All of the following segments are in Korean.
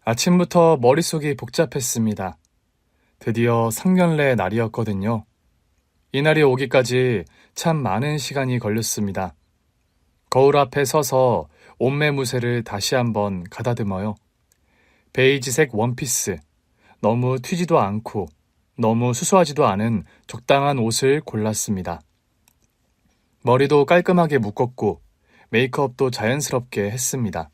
아침부터 머릿속이 복잡했습니다. 드디어 상견례 날이었거든요. 이날이 오기까지 참 많은 시간이 걸렸습니다. 거울 앞에 서서 옷매무새를 다시 한번 가다듬어요. 베이지색 원피스, 너무 튀지도 않고 너무 수수하지도 않은 적당한 옷을 골랐습니다. 머리도 깔끔하게 묶었고 메이크업도 자연스럽게 했습니다.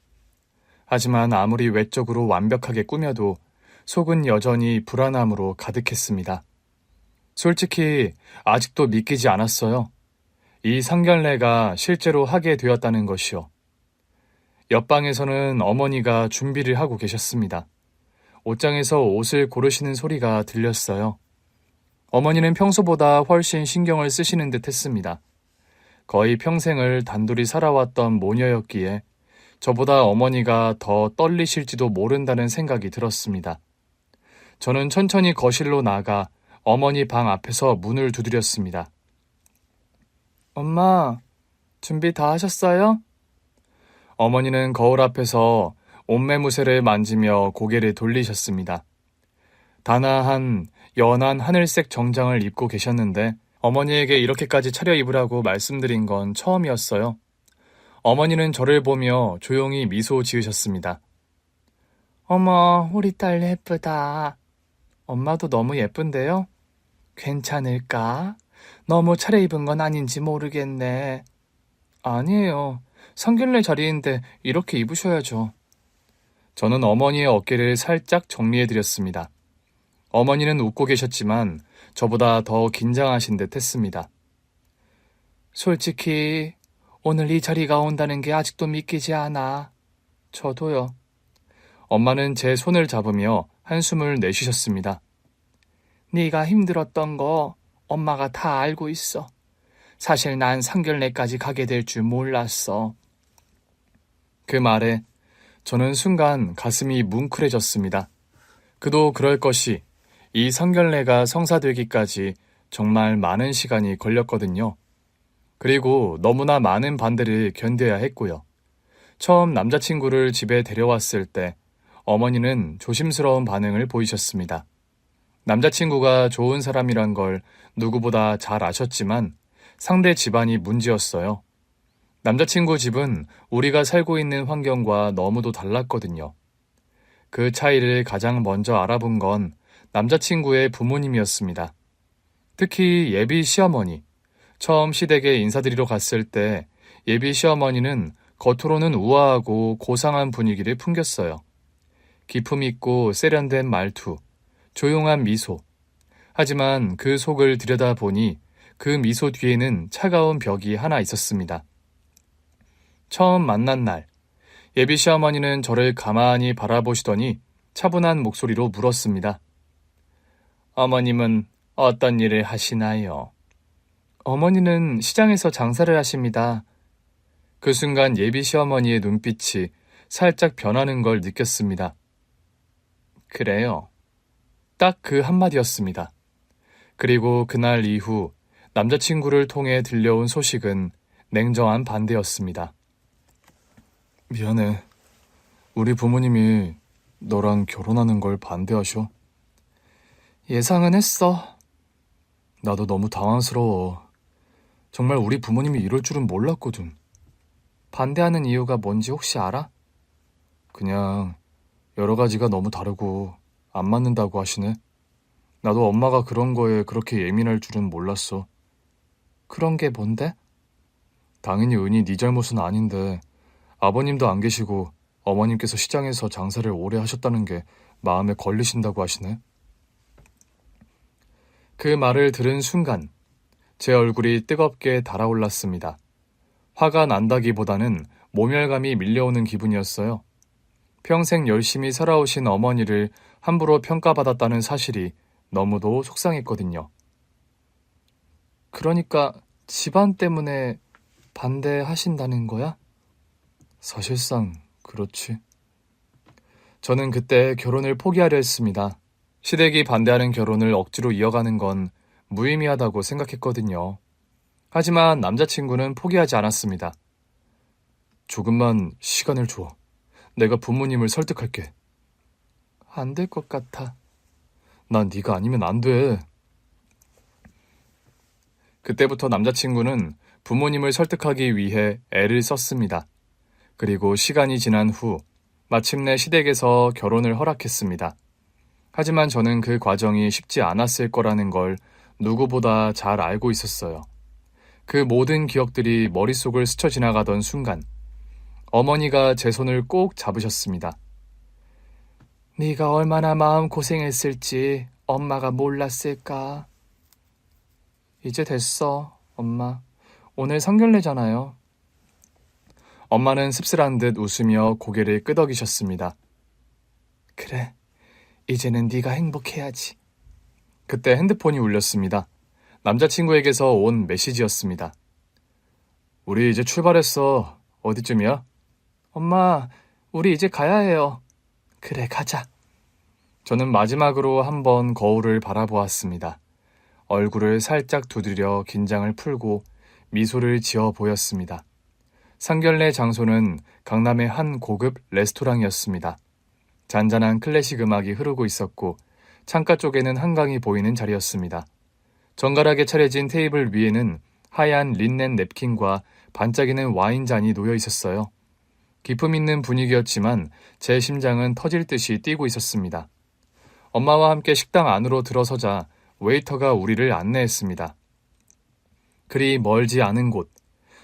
하지만 아무리 외적으로 완벽하게 꾸며도 속은 여전히 불안함으로 가득했습니다. 솔직히 아직도 믿기지 않았어요. 이 상견례가 실제로 하게 되었다는 것이요. 옆방에서는 어머니가 준비를 하고 계셨습니다. 옷장에서 옷을 고르시는 소리가 들렸어요. 어머니는 평소보다 훨씬 신경을 쓰시는 듯 했습니다. 거의 평생을 단둘이 살아왔던 모녀였기에 저보다 어머니가 더 떨리실지도 모른다는 생각이 들었습니다. 저는 천천히 거실로 나가 어머니 방 앞에서 문을 두드렸습니다. 엄마, 준비 다 하셨어요? 어머니는 거울 앞에서 옷매무새를 만지며 고개를 돌리셨습니다. 단아한 연한 하늘색 정장을 입고 계셨는데 어머니에게 이렇게까지 차려입으라고 말씀드린 건 처음이었어요. 어머니는 저를 보며 조용히 미소 지으셨습니다. 어머, 우리 딸 예쁘다. 엄마도 너무 예쁜데요? 괜찮을까? 너무 차려입은 건 아닌지 모르겠네. 아니에요. 상견례 자리인데 이렇게 입으셔야죠. 저는 어머니의 어깨를 살짝 정리해드렸습니다. 어머니는 웃고 계셨지만 저보다 더 긴장하신 듯 했습니다. 솔직히 오늘 이 자리가 온다는 게 아직도 믿기지 않아. 저도요. 엄마는 제 손을 잡으며 한숨을 내쉬셨습니다. 네가 힘들었던 거 엄마가 다 알고 있어. 사실 난 상견례까지 가게 될 줄 몰랐어. 그 말에 저는 순간 가슴이 뭉클해졌습니다. 그도 그럴 것이 이 상견례가 성사되기까지 정말 많은 시간이 걸렸거든요. 그리고 너무나 많은 반대를 견뎌야 했고요. 처음 남자친구를 집에 데려왔을 때 어머니는 조심스러운 반응을 보이셨습니다. 남자친구가 좋은 사람이란 걸 누구보다 잘 아셨지만 상대 집안이 문제였어요. 남자친구 집은 우리가 살고 있는 환경과 너무도 달랐거든요. 그 차이를 가장 먼저 알아본 건 남자친구의 부모님이었습니다. 특히 예비 시어머니. 처음 시댁에 인사드리러 갔을 때 예비 시어머니는 겉으로는 우아하고 고상한 분위기를 풍겼어요. 기품 있고 세련된 말투, 조용한 미소. 하지만 그 속을 들여다보니 그 미소 뒤에는 차가운 벽이 하나 있었습니다. 처음 만난 날, 예비 시어머니는 저를 가만히 바라보시더니 차분한 목소리로 물었습니다. 어머님은 어떤 일을 하시나요? 어머니는 시장에서 장사를 하십니다. 그 순간 예비 시어머니의 눈빛이 살짝 변하는 걸 느꼈습니다. 그래요. 딱 그 한마디였습니다. 그리고 그날 이후 남자친구를 통해 들려온 소식은 냉정한 반대였습니다. 미안해. 우리 부모님이 너랑 결혼하는 걸 반대하셔. 예상은 했어. 나도 너무 당황스러워. 정말 우리 부모님이 이럴 줄은 몰랐거든. 반대하는 이유가 뭔지 혹시 알아? 그냥 여러 가지가 너무 다르고 안 맞는다고 하시네. 나도 엄마가 그런 거에 그렇게 예민할 줄은 몰랐어. 그런 게 뭔데? 당연히 은희 네 잘못은 아닌데 아버님도 안 계시고 어머님께서 시장에서 장사를 오래 하셨다는 게 마음에 걸리신다고 하시네. 그 말을 들은 순간 제 얼굴이 뜨겁게 달아올랐습니다. 화가 난다기보다는 모멸감이 밀려오는 기분이었어요. 평생 열심히 살아오신 어머니를 함부로 평가받았다는 사실이 너무도 속상했거든요. 그러니까 집안 때문에 반대하신다는 거야? 사실상 그렇지. 저는 그때 결혼을 포기하려 했습니다. 시댁이 반대하는 결혼을 억지로 이어가는 건 무의미하다고 생각했거든요. 하지만 남자친구는 포기하지 않았습니다. 조금만 시간을 줘. 내가 부모님을 설득할게. 안 될 것 같아. 난 네가 아니면 안 돼. 그때부터 남자친구는 부모님을 설득하기 위해 애를 썼습니다. 그리고 시간이 지난 후 마침내 시댁에서 결혼을 허락했습니다. 하지만 저는 그 과정이 쉽지 않았을 거라는 걸 누구보다 잘 알고 있었어요. 그 모든 기억들이 머릿속을 스쳐 지나가던 순간 어머니가 제 손을 꼭 잡으셨습니다. 네가 얼마나 마음고생했을지 엄마가 몰랐을까? 이제 됐어, 엄마. 오늘 성결례잖아요. 엄마는 씁쓸한 듯 웃으며 고개를 끄덕이셨습니다. 그래, 이제는 네가 행복해야지. 그때 핸드폰이 울렸습니다. 남자친구에게서 온 메시지였습니다. 우리 이제 출발했어. 어디쯤이야? 엄마, 우리 이제 가야 해요. 그래, 가자. 저는 마지막으로 한번 거울을 바라보았습니다. 얼굴을 살짝 두드려 긴장을 풀고 미소를 지어 보였습니다. 상견례 장소는 강남의 한 고급 레스토랑이었습니다. 잔잔한 클래식 음악이 흐르고 있었고 창가 쪽에는 한강이 보이는 자리였습니다. 정갈하게 차려진 테이블 위에는 하얀 린넨 냅킨과 반짝이는 와인잔이 놓여 있었어요. 기품 있는 분위기였지만 제 심장은 터질 듯이 뛰고 있었습니다. 엄마와 함께 식당 안으로 들어서자 웨이터가 우리를 안내했습니다. 그리 멀지 않은 곳,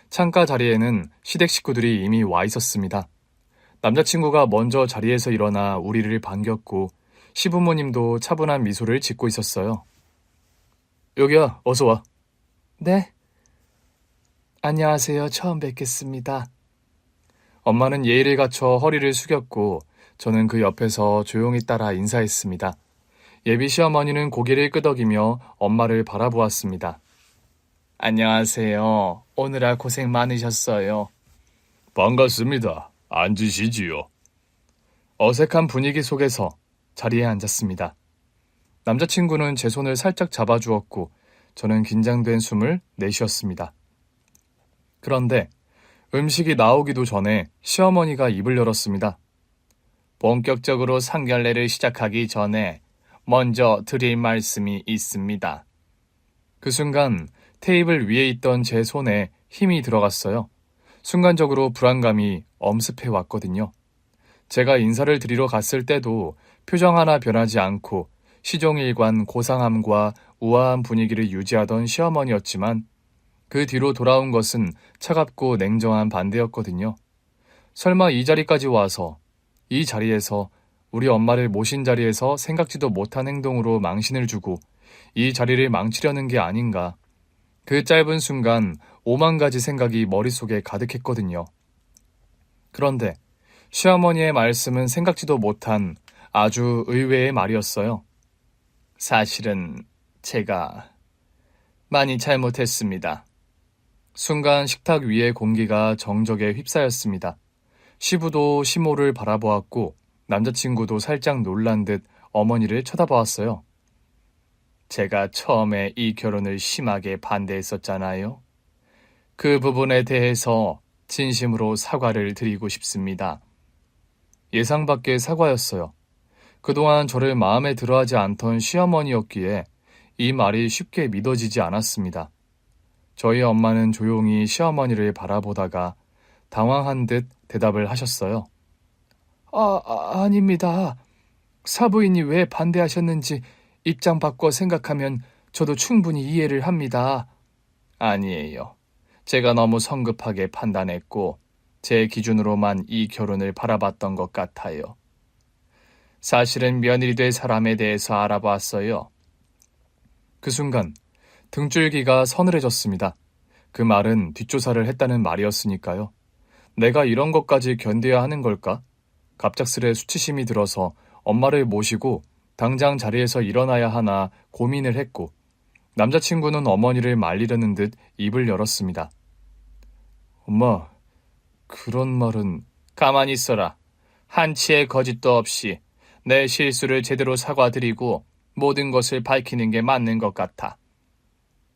창가 자리에는 시댁 식구들이 이미 와 있었습니다. 남자친구가 먼저 자리에서 일어나 우리를 반겼고 시부모님도 차분한 미소를 짓고 있었어요. 여기야, 어서 와. 네. 안녕하세요. 처음 뵙겠습니다. 엄마는 예의를 갖춰 허리를 숙였고 저는 그 옆에서 조용히 따라 인사했습니다. 예비 시어머니는 고개를 끄덕이며 엄마를 바라보았습니다. 안녕하세요. 오느라 고생 많으셨어요. 반갑습니다. 앉으시지요. 어색한 분위기 속에서 자리에 앉았습니다. 남자친구는 제 손을 살짝 잡아주었고 저는 긴장된 숨을 내쉬었습니다. 그런데 음식이 나오기도 전에 시어머니가 입을 열었습니다. 본격적으로 상견례를 시작하기 전에 먼저 드릴 말씀이 있습니다. 그 순간 테이블 위에 있던 제 손에 힘이 들어갔어요. 순간적으로 불안감이 엄습해 왔거든요. 제가 인사를 드리러 갔을 때도 표정 하나 변하지 않고 시종일관 고상함과 우아한 분위기를 유지하던 시어머니였지만 그 뒤로 돌아온 것은 차갑고 냉정한 반대였거든요. 설마 이 자리까지 와서, 이 자리에서 우리 엄마를 모신 자리에서 생각지도 못한 행동으로 망신을 주고 이 자리를 망치려는 게 아닌가. 그 짧은 순간 5만 가지 생각이 머릿속에 가득했거든요. 그런데 시어머니의 말씀은 생각지도 못한 아주 의외의 말이었어요. 사실은 제가 많이 잘못했습니다. 순간 식탁 위의 공기가 정적에 휩싸였습니다. 시부도 시모를 바라보았고 남자친구도 살짝 놀란 듯 어머니를 쳐다보았어요. 제가 처음에 이 결혼을 심하게 반대했었잖아요. 그 부분에 대해서 진심으로 사과를 드리고 싶습니다. 예상 밖의 사과였어요. 그동안 저를 마음에 들어하지 않던 시어머니였기에 이 말이 쉽게 믿어지지 않았습니다. 저희 엄마는 조용히 시어머니를 바라보다가 당황한 듯 대답을 하셨어요. 아닙니다. 사부인이 왜 반대하셨는지 입장 바꿔 생각하면 저도 충분히 이해를 합니다. 아니에요. 제가 너무 성급하게 판단했고 제 기준으로만 이 결혼을 바라봤던 것 같아요. 사실은 며느리 될 사람에 대해서 알아봤어요. 그 순간 등줄기가 서늘해졌습니다. 그 말은 뒷조사를 했다는 말이었으니까요. 내가 이런 것까지 견뎌야 하는 걸까? 갑작스레 수치심이 들어서 엄마를 모시고 당장 자리에서 일어나야 하나 고민을 했고 남자친구는 어머니를 말리려는 듯 입을 열었습니다. 엄마, 그런 말은... 가만히 있어라. 한치의 거짓도 없이 내 실수를 제대로 사과드리고 모든 것을 밝히는 게 맞는 것 같아.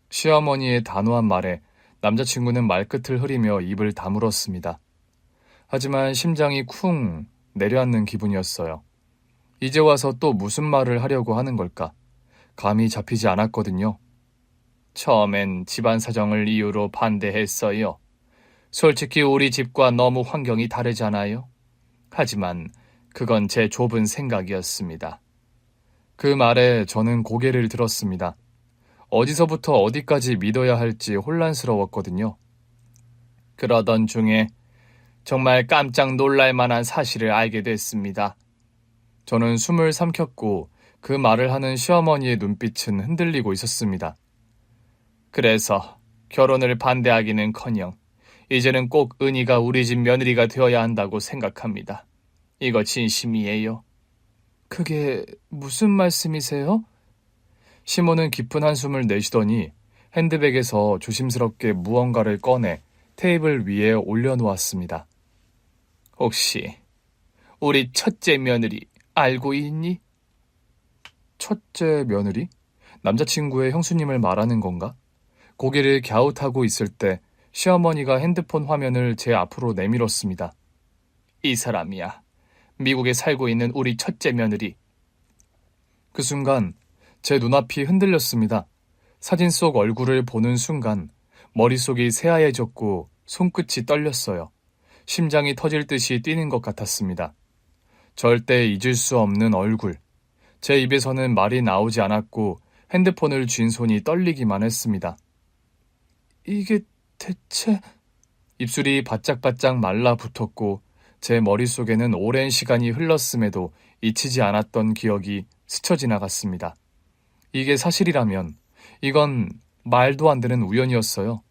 시어머니의 단호한 말에 남자친구는 말끝을 흐리며 입을 다물었습니다. 하지만 심장이 쿵 내려앉는 기분이었어요. 이제 와서 또 무슨 말을 하려고 하는 걸까? 감이 잡히지 않았거든요. 처음엔 집안 사정을 이유로 반대했어요. 솔직히 우리 집과 너무 환경이 다르잖아요. 하지만 그건 제 좁은 생각이었습니다. 그 말에 저는 고개를 들었습니다. 어디서부터 어디까지 믿어야 할지 혼란스러웠거든요. 그러던 중에 정말 깜짝 놀랄 만한 사실을 알게 됐습니다. 저는 숨을 삼켰고 그 말을 하는 시어머니의 눈빛은 흔들리고 있었습니다. 그래서 결혼을 반대하기는커녕 이제는 꼭 은희가 우리 집 며느리가 되어야 한다고 생각합니다. 이거 진심이에요. 그게 무슨 말씀이세요? 시모는 깊은 한숨을 내쉬더니 핸드백에서 조심스럽게 무언가를 꺼내 테이블 위에 올려놓았습니다. 혹시 우리 첫째 며느리 알고 있니? 첫째 며느리? 남자친구의 형수님을 말하는 건가? 고개를 갸웃하고 있을 때 시어머니가 핸드폰 화면을 제 앞으로 내밀었습니다. 이 사람이야. 미국에 살고 있는 우리 첫째 며느리. 그 순간 제 눈앞이 흔들렸습니다. 사진 속 얼굴을 보는 순간 머릿속이 새하얘졌고 손끝이 떨렸어요. 심장이 터질 듯이 뛰는 것 같았습니다. 절대 잊을 수 없는 얼굴. 제 입에서는 말이 나오지 않았고 핸드폰을 쥔 손이 떨리기만 했습니다. 이게 대체... 입술이 바짝바짝 말라붙었고 제 머릿속에는 오랜 시간이 흘렀음에도 잊히지 않았던 기억이 스쳐 지나갔습니다. 이게 사실이라면 이건 말도 안 되는 우연이었어요.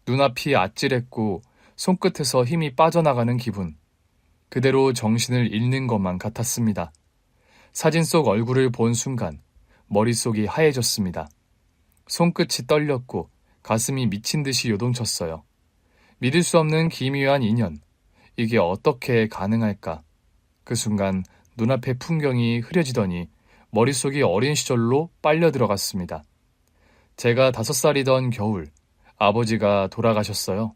눈앞이 아찔했고 손끝에서 힘이 빠져나가는 기분. 그대로 정신을 잃는 것만 같았습니다. 사진 속 얼굴을 본 순간 머릿속이 하얘졌습니다. 손끝이 떨렸고 가슴이 미친 듯이 요동쳤어요. 믿을 수 없는 기묘한 인연. 이게 어떻게 가능할까? 그 순간 눈앞의 풍경이 흐려지더니 머릿속이 어린 시절로 빨려 들어갔습니다. 제가 5살이던 겨울, 아버지가 돌아가셨어요.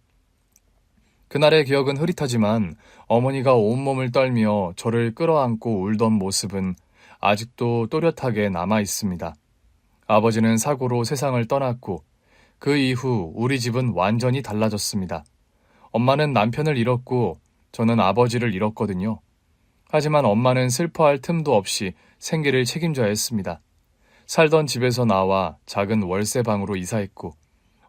그날의 기억은 흐릿하지만 어머니가 온몸을 떨며 저를 끌어안고 울던 모습은 아직도 또렷하게 남아 있습니다. 아버지는 사고로 세상을 떠났고 그 이후 우리 집은 완전히 달라졌습니다. 엄마는 남편을 잃었고 저는 아버지를 잃었거든요. 하지만 엄마는 슬퍼할 틈도 없이 생계를 책임져야 했습니다. 살던 집에서 나와 작은 월세방으로 이사했고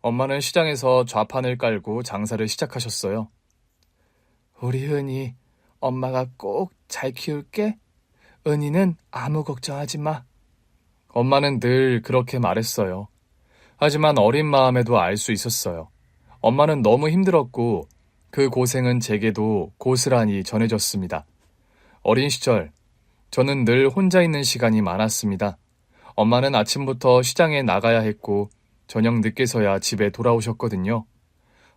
엄마는 시장에서 좌판을 깔고 장사를 시작하셨어요. 우리 은희, 엄마가 꼭 잘 키울게. 은희는 아무 걱정하지 마. 엄마는 늘 그렇게 말했어요. 하지만 어린 마음에도 알 수 있었어요. 엄마는 너무 힘들었고 그 고생은 제게도 고스란히 전해졌습니다. 어린 시절, 저는 늘 혼자 있는 시간이 많았습니다. 엄마는 아침부터 시장에 나가야 했고 저녁 늦게서야 집에 돌아오셨거든요.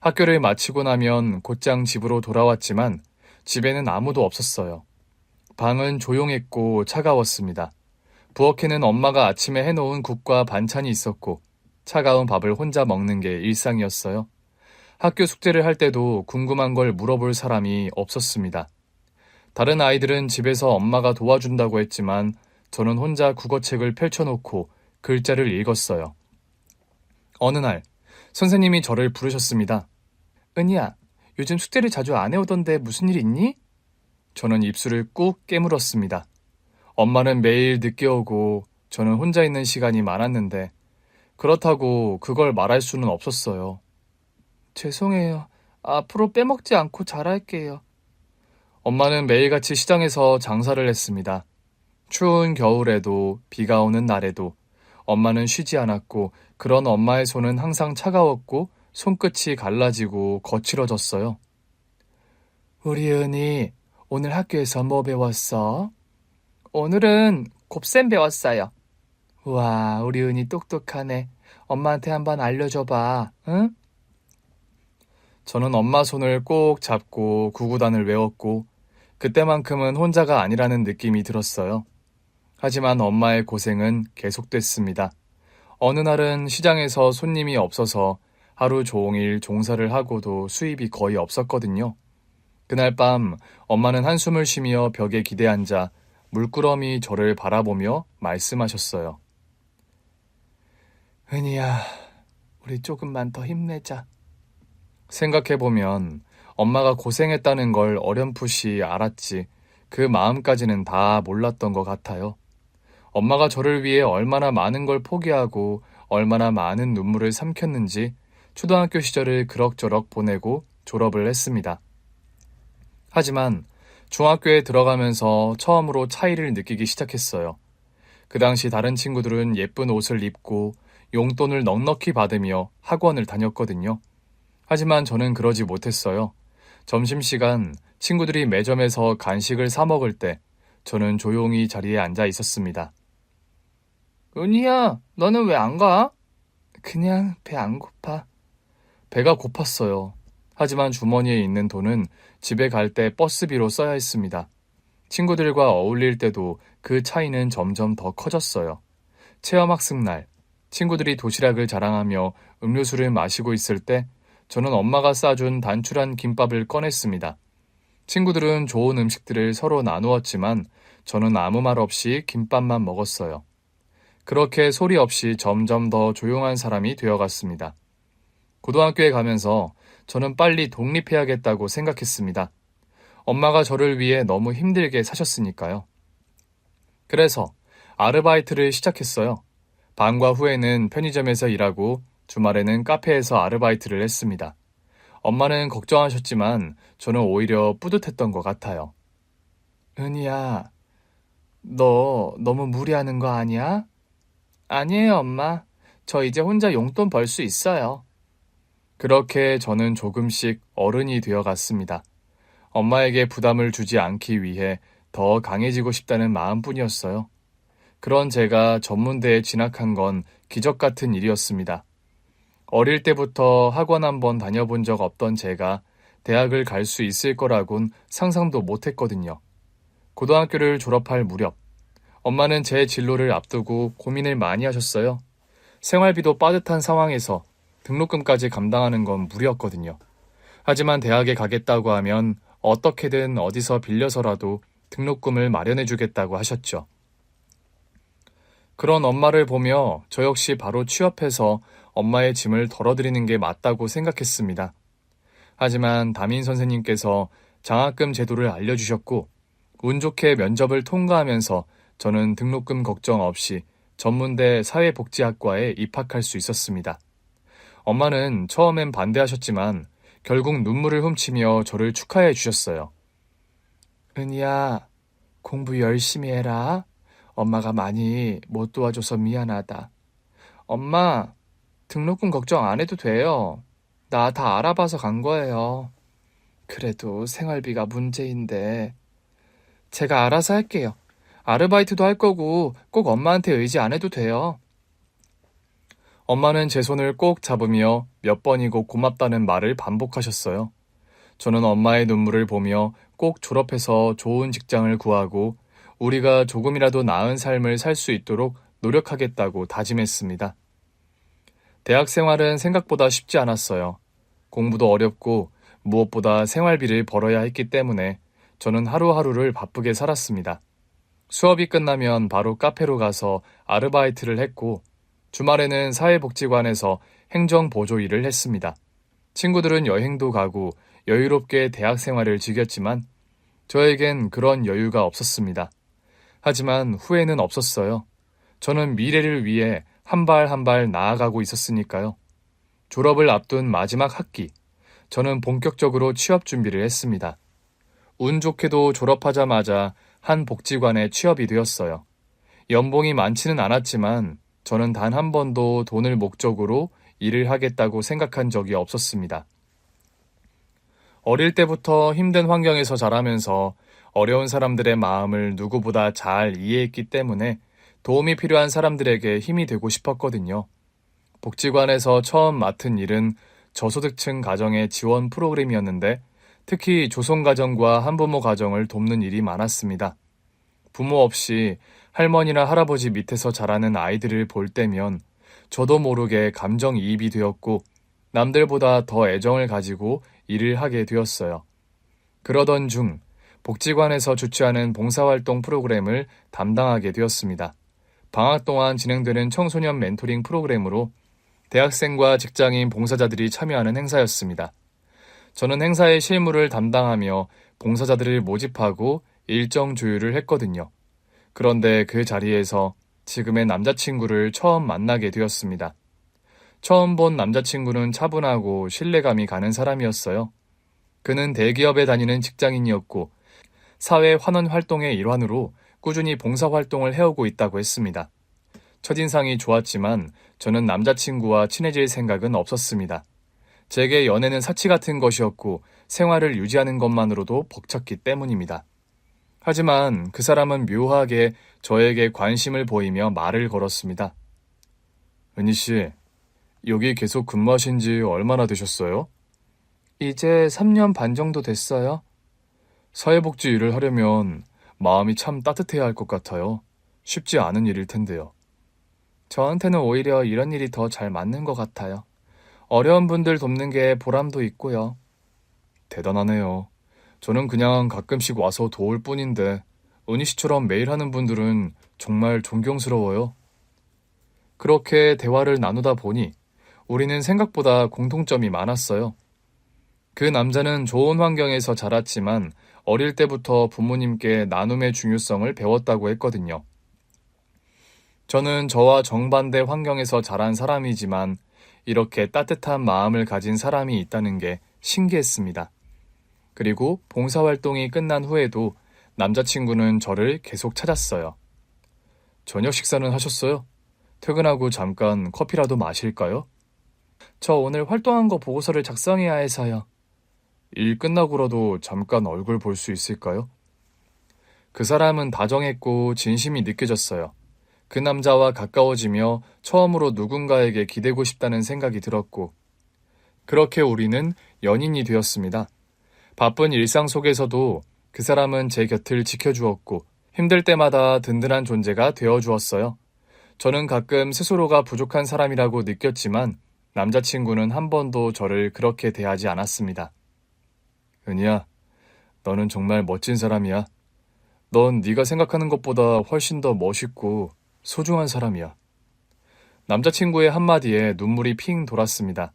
학교를 마치고 나면 곧장 집으로 돌아왔지만 집에는 아무도 없었어요. 방은 조용했고 차가웠습니다. 부엌에는 엄마가 아침에 해놓은 국과 반찬이 있었고 차가운 밥을 혼자 먹는 게 일상이었어요. 학교 숙제를 할 때도 궁금한 걸 물어볼 사람이 없었습니다. 다른 아이들은 집에서 엄마가 도와준다고 했지만 저는 혼자 국어책을 펼쳐놓고 글자를 읽었어요. 어느 날 선생님이 저를 부르셨습니다. 은희야, 요즘 숙제를 자주 안 해오던데 무슨 일 있니? 저는 입술을 꾹 깨물었습니다. 엄마는 매일 늦게 오고 저는 혼자 있는 시간이 많았는데 그렇다고 그걸 말할 수는 없었어요. 죄송해요. 앞으로 빼먹지 않고 잘할게요. 엄마는 매일같이 시장에서 장사를 했습니다. 추운 겨울에도 비가 오는 날에도 엄마는 쉬지 않았고 그런 엄마의 손은 항상 차가웠고 손끝이 갈라지고 거칠어졌어요. 우리 은희, 오늘 학교에서 뭐 배웠어? 오늘은 곱셈 배웠어요. 와, 우리 은희 똑똑하네. 엄마한테 한번 알려줘봐, 응? 저는 엄마 손을 꼭 잡고 구구단을 외웠고 그때만큼은 혼자가 아니라는 느낌이 들었어요. 하지만 엄마의 고생은 계속됐습니다. 어느 날은 시장에서 손님이 없어서 하루 종일 종사를 하고도 수입이 거의 없었거든요. 그날 밤 엄마는 한숨을 쉬며 벽에 기대앉아 물끄러미 저를 바라보며 말씀하셨어요. 은희야, 우리 조금만 더 힘내자. 생각해보면 엄마가 고생했다는 걸 어렴풋이 알았지 그 마음까지는 다 몰랐던 것 같아요. 엄마가 저를 위해 얼마나 많은 걸 포기하고 얼마나 많은 눈물을 삼켰는지 초등학교 시절을 그럭저럭 보내고 졸업을 했습니다. 하지만 중학교에 들어가면서 처음으로 차이를 느끼기 시작했어요. 그 당시 다른 친구들은 예쁜 옷을 입고 용돈을 넉넉히 받으며 학원을 다녔거든요. 하지만 저는 그러지 못했어요. 점심시간 친구들이 매점에서 간식을 사 먹을 때 저는 조용히 자리에 앉아 있었습니다. 은희야, 너는 왜 안 가? 그냥 배 안 고파. 배가 고팠어요. 하지만 주머니에 있는 돈은 집에 갈 때 버스비로 써야 했습니다. 친구들과 어울릴 때도 그 차이는 점점 더 커졌어요. 체험학습날, 친구들이 도시락을 자랑하며 음료수를 마시고 있을 때 저는 엄마가 싸준 단출한 김밥을 꺼냈습니다. 친구들은 좋은 음식들을 서로 나누었지만 저는 아무 말 없이 김밥만 먹었어요. 그렇게 소리 없이 점점 더 조용한 사람이 되어갔습니다. 고등학교에 가면서 저는 빨리 독립해야겠다고 생각했습니다. 엄마가 저를 위해 너무 힘들게 사셨으니까요. 그래서 아르바이트를 시작했어요. 방과 후에는 편의점에서 일하고 주말에는 카페에서 아르바이트를 했습니다. 엄마는 걱정하셨지만 저는 오히려 뿌듯했던 것 같아요. 은희야, 너 너무 무리하는 거 아니야? 아니에요, 엄마. 저 이제 혼자 용돈 벌 수 있어요. 그렇게 저는 조금씩 어른이 되어 갔습니다. 엄마에게 부담을 주지 않기 위해 더 강해지고 싶다는 마음뿐이었어요. 그런 제가 전문대에 진학한 건 기적 같은 일이었습니다. 어릴 때부터 학원 한번 다녀본 적 없던 제가 대학을 갈 수 있을 거라곤 상상도 못했거든요. 고등학교를 졸업할 무렵, 엄마는 제 진로를 앞두고 고민을 많이 하셨어요. 생활비도 빠듯한 상황에서 등록금까지 감당하는 건 무리였거든요. 하지만 대학에 가겠다고 하면 어떻게든 어디서 빌려서라도 등록금을 마련해 주겠다고 하셨죠. 그런 엄마를 보며 저 역시 바로 취업해서 엄마의 짐을 덜어드리는 게 맞다고 생각했습니다. 하지만 담임 선생님께서 장학금 제도를 알려주셨고 운 좋게 면접을 통과하면서 저는 등록금 걱정 없이 전문대 사회복지학과에 입학할 수 있었습니다. 엄마는 처음엔 반대하셨지만 결국 눈물을 훔치며 저를 축하해 주셨어요. 은희야, 공부 열심히 해라. 엄마가 많이 못 도와줘서 미안하다. 엄마, 등록금 걱정 안 해도 돼요. 나 다 알아봐서 간 거예요. 그래도 생활비가 문제인데. 제가 알아서 할게요. 아르바이트도 할 거고 꼭 엄마한테 의지 안 해도 돼요. 엄마는 제 손을 꼭 잡으며 몇 번이고 고맙다는 말을 반복하셨어요. 저는 엄마의 눈물을 보며 꼭 졸업해서 좋은 직장을 구하고 우리가 조금이라도 나은 삶을 살 수 있도록 노력하겠다고 다짐했습니다. 대학 생활은 생각보다 쉽지 않았어요. 공부도 어렵고 무엇보다 생활비를 벌어야 했기 때문에 저는 하루하루를 바쁘게 살았습니다. 수업이 끝나면 바로 카페로 가서 아르바이트를 했고 주말에는 사회복지관에서 행정보조 일을 했습니다. 친구들은 여행도 가고 여유롭게 대학 생활을 즐겼지만 저에겐 그런 여유가 없었습니다. 하지만 후회는 없었어요. 저는 미래를 위해 한 발 한 발 나아가고 있었으니까요. 졸업을 앞둔 마지막 학기, 저는 본격적으로 취업 준비를 했습니다. 운 좋게도 졸업하자마자 한 복지관에 취업이 되었어요. 연봉이 많지는 않았지만 저는 단 한 번도 돈을 목적으로 일을 하겠다고 생각한 적이 없었습니다. 어릴 때부터 힘든 환경에서 자라면서 어려운 사람들의 마음을 누구보다 잘 이해했기 때문에 도움이 필요한 사람들에게 힘이 되고 싶었거든요. 복지관에서 처음 맡은 일은 저소득층 가정의 지원 프로그램이었는데 특히 조손가정과 한부모 가정을 돕는 일이 많았습니다. 부모 없이 할머니나 할아버지 밑에서 자라는 아이들을 볼 때면 저도 모르게 감정이입이 되었고 남들보다 더 애정을 가지고 일을 하게 되었어요. 그러던 중 복지관에서 주최하는 봉사활동 프로그램을 담당하게 되었습니다. 방학 동안 진행되는 청소년 멘토링 프로그램으로 대학생과 직장인 봉사자들이 참여하는 행사였습니다. 저는 행사의 실무를 담당하며 봉사자들을 모집하고 일정 조율을 했거든요. 그런데 그 자리에서 지금의 남자친구를 처음 만나게 되었습니다. 처음 본 남자친구는 차분하고 신뢰감이 가는 사람이었어요. 그는 대기업에 다니는 직장인이었고 사회 환원 활동의 일환으로 꾸준히 봉사활동을 해오고 있다고 했습니다. 첫인상이 좋았지만 저는 남자친구와 친해질 생각은 없었습니다. 제게 연애는 사치 같은 것이었고 생활을 유지하는 것만으로도 벅찼기 때문입니다. 하지만 그 사람은 묘하게 저에게 관심을 보이며 말을 걸었습니다. 은희 씨, 여기 계속 근무하신 지 얼마나 되셨어요? 이제 3년 반 정도 됐어요. 사회복지 일을 하려면 마음이 참 따뜻해야 할 것 같아요. 쉽지 않은 일일 텐데요. 저한테는 오히려 이런 일이 더 잘 맞는 것 같아요. 어려운 분들 돕는 게 보람도 있고요. 대단하네요. 저는 그냥 가끔씩 와서 도울 뿐인데 은희 씨처럼 매일 하는 분들은 정말 존경스러워요. 그렇게 대화를 나누다 보니 우리는 생각보다 공통점이 많았어요. 그 남자는 좋은 환경에서 자랐지만 어릴 때부터 부모님께 나눔의 중요성을 배웠다고 했거든요. 저는 저와 정반대 환경에서 자란 사람이지만 이렇게 따뜻한 마음을 가진 사람이 있다는 게 신기했습니다. 그리고 봉사활동이 끝난 후에도 남자친구는 저를 계속 찾았어요. 저녁 식사는 하셨어요? 퇴근하고 잠깐 커피라도 마실까요? 저 오늘 활동한 거 보고서를 작성해야 해서요. 일 끝나고라도 잠깐 얼굴 볼 수 있을까요? 그 사람은 다정했고 진심이 느껴졌어요. 그 남자와 가까워지며 처음으로 누군가에게 기대고 싶다는 생각이 들었고, 그렇게 우리는 연인이 되었습니다. 바쁜 일상 속에서도 그 사람은 제 곁을 지켜주었고, 힘들 때마다 든든한 존재가 되어주었어요. 저는 가끔 스스로가 부족한 사람이라고 느꼈지만, 남자친구는 한 번도 저를 그렇게 대하지 않았습니다. 은희야, 너는 정말 멋진 사람이야. 넌 네가 생각하는 것보다 훨씬 더 멋있고 소중한 사람이야. 남자친구의 한마디에 눈물이 핑 돌았습니다.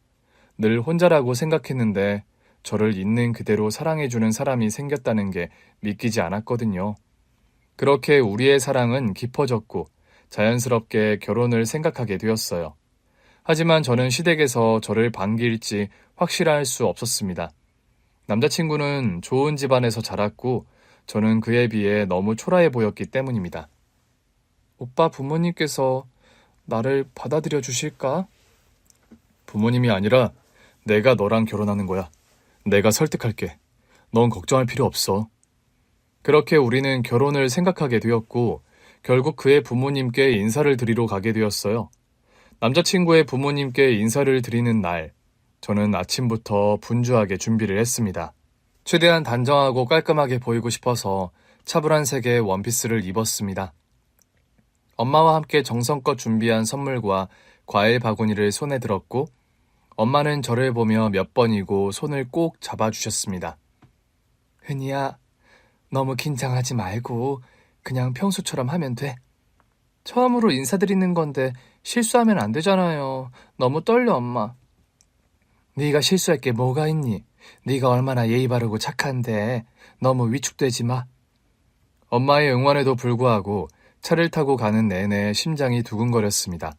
늘 혼자라고 생각했는데 저를 있는 그대로 사랑해주는 사람이 생겼다는 게 믿기지 않았거든요. 그렇게 우리의 사랑은 깊어졌고 자연스럽게 결혼을 생각하게 되었어요. 하지만 저는 시댁에서 저를 반길지 확실할 수 없었습니다. 남자친구는 좋은 집안에서 자랐고 저는 그에 비해 너무 초라해 보였기 때문입니다. 오빠 부모님께서 나를 받아들여 주실까? 부모님이 아니라 내가 너랑 결혼하는 거야. 내가 설득할게. 넌 걱정할 필요 없어. 그렇게 우리는 결혼을 생각하게 되었고 결국 그의 부모님께 인사를 드리러 가게 되었어요. 남자친구의 부모님께 인사를 드리는 날, 저는 아침부터 분주하게 준비를 했습니다. 최대한 단정하고 깔끔하게 보이고 싶어서 차분한 색의 원피스를 입었습니다. 엄마와 함께 정성껏 준비한 선물과 과일 바구니를 손에 들었고 엄마는 저를 보며 몇 번이고 손을 꼭 잡아주셨습니다. 은희야, 너무 긴장하지 말고 그냥 평소처럼 하면 돼. 처음으로 인사드리는 건데 실수하면 안 되잖아요. 너무 떨려, 엄마. 네가 실수할 게 뭐가 있니? 네가 얼마나 예의 바르고 착한데 너무 위축되지 마. 엄마의 응원에도 불구하고 차를 타고 가는 내내 심장이 두근거렸습니다.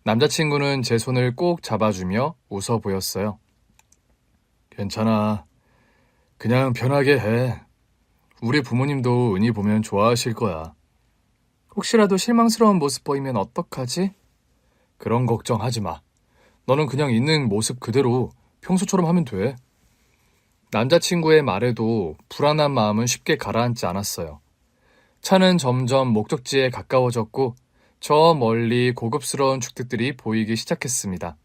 남자친구는 제 손을 꼭 잡아주며 웃어 보였어요. 괜찮아. 그냥 편하게 해. 우리 부모님도 은희 보면 좋아하실 거야. 혹시라도 실망스러운 모습 보이면 어떡하지? 그런 걱정하지 마. 너는 그냥 있는 모습 그대로 평소처럼 하면 돼. 남자친구의 말에도 불안한 마음은 쉽게 가라앉지 않았어요. 차는 점점 목적지에 가까워졌고 저 멀리 고급스러운 주택들이 보이기 시작했습니다.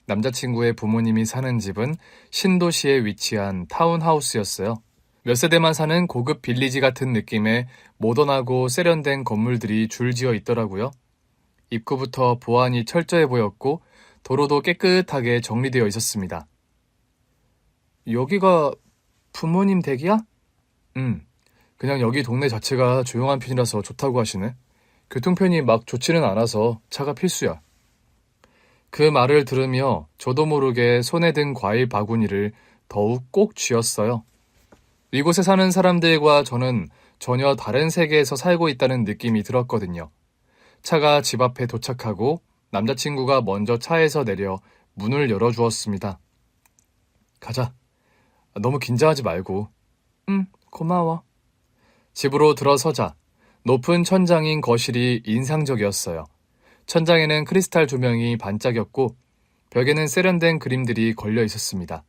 남자친구의 부모님이 사는 집은 신도시에 위치한 타운하우스였어요. 몇 세대만 사는 고급 빌리지 같은 느낌의 모던하고 세련된 건물들이 줄지어 있더라고요. 입구부터 보안이 철저해 보였고 도로도 깨끗하게 정리되어 있었습니다. 여기가 부모님 댁이야? 그냥 여기 동네 자체가 조용한 편이라서 좋다고 하시네. 교통편이 막 좋지는 않아서 차가 필수야. 그 말을 들으며 저도 모르게 손에 든 과일 바구니를 더욱 꼭 쥐었어요. 이곳에 사는 사람들과 저는 전혀 다른 세계에서 살고 있다는 느낌이 들었거든요. 차가 집 앞에 도착하고 남자친구가 먼저 차에서 내려 문을 열어주었습니다. 가자. 너무 긴장하지 말고. 고마워. 집으로 들어서자 높은 천장인 거실이 인상적이었어요. 천장에는 크리스탈 조명이 반짝였고 벽에는 세련된 그림들이 걸려 있었습니다.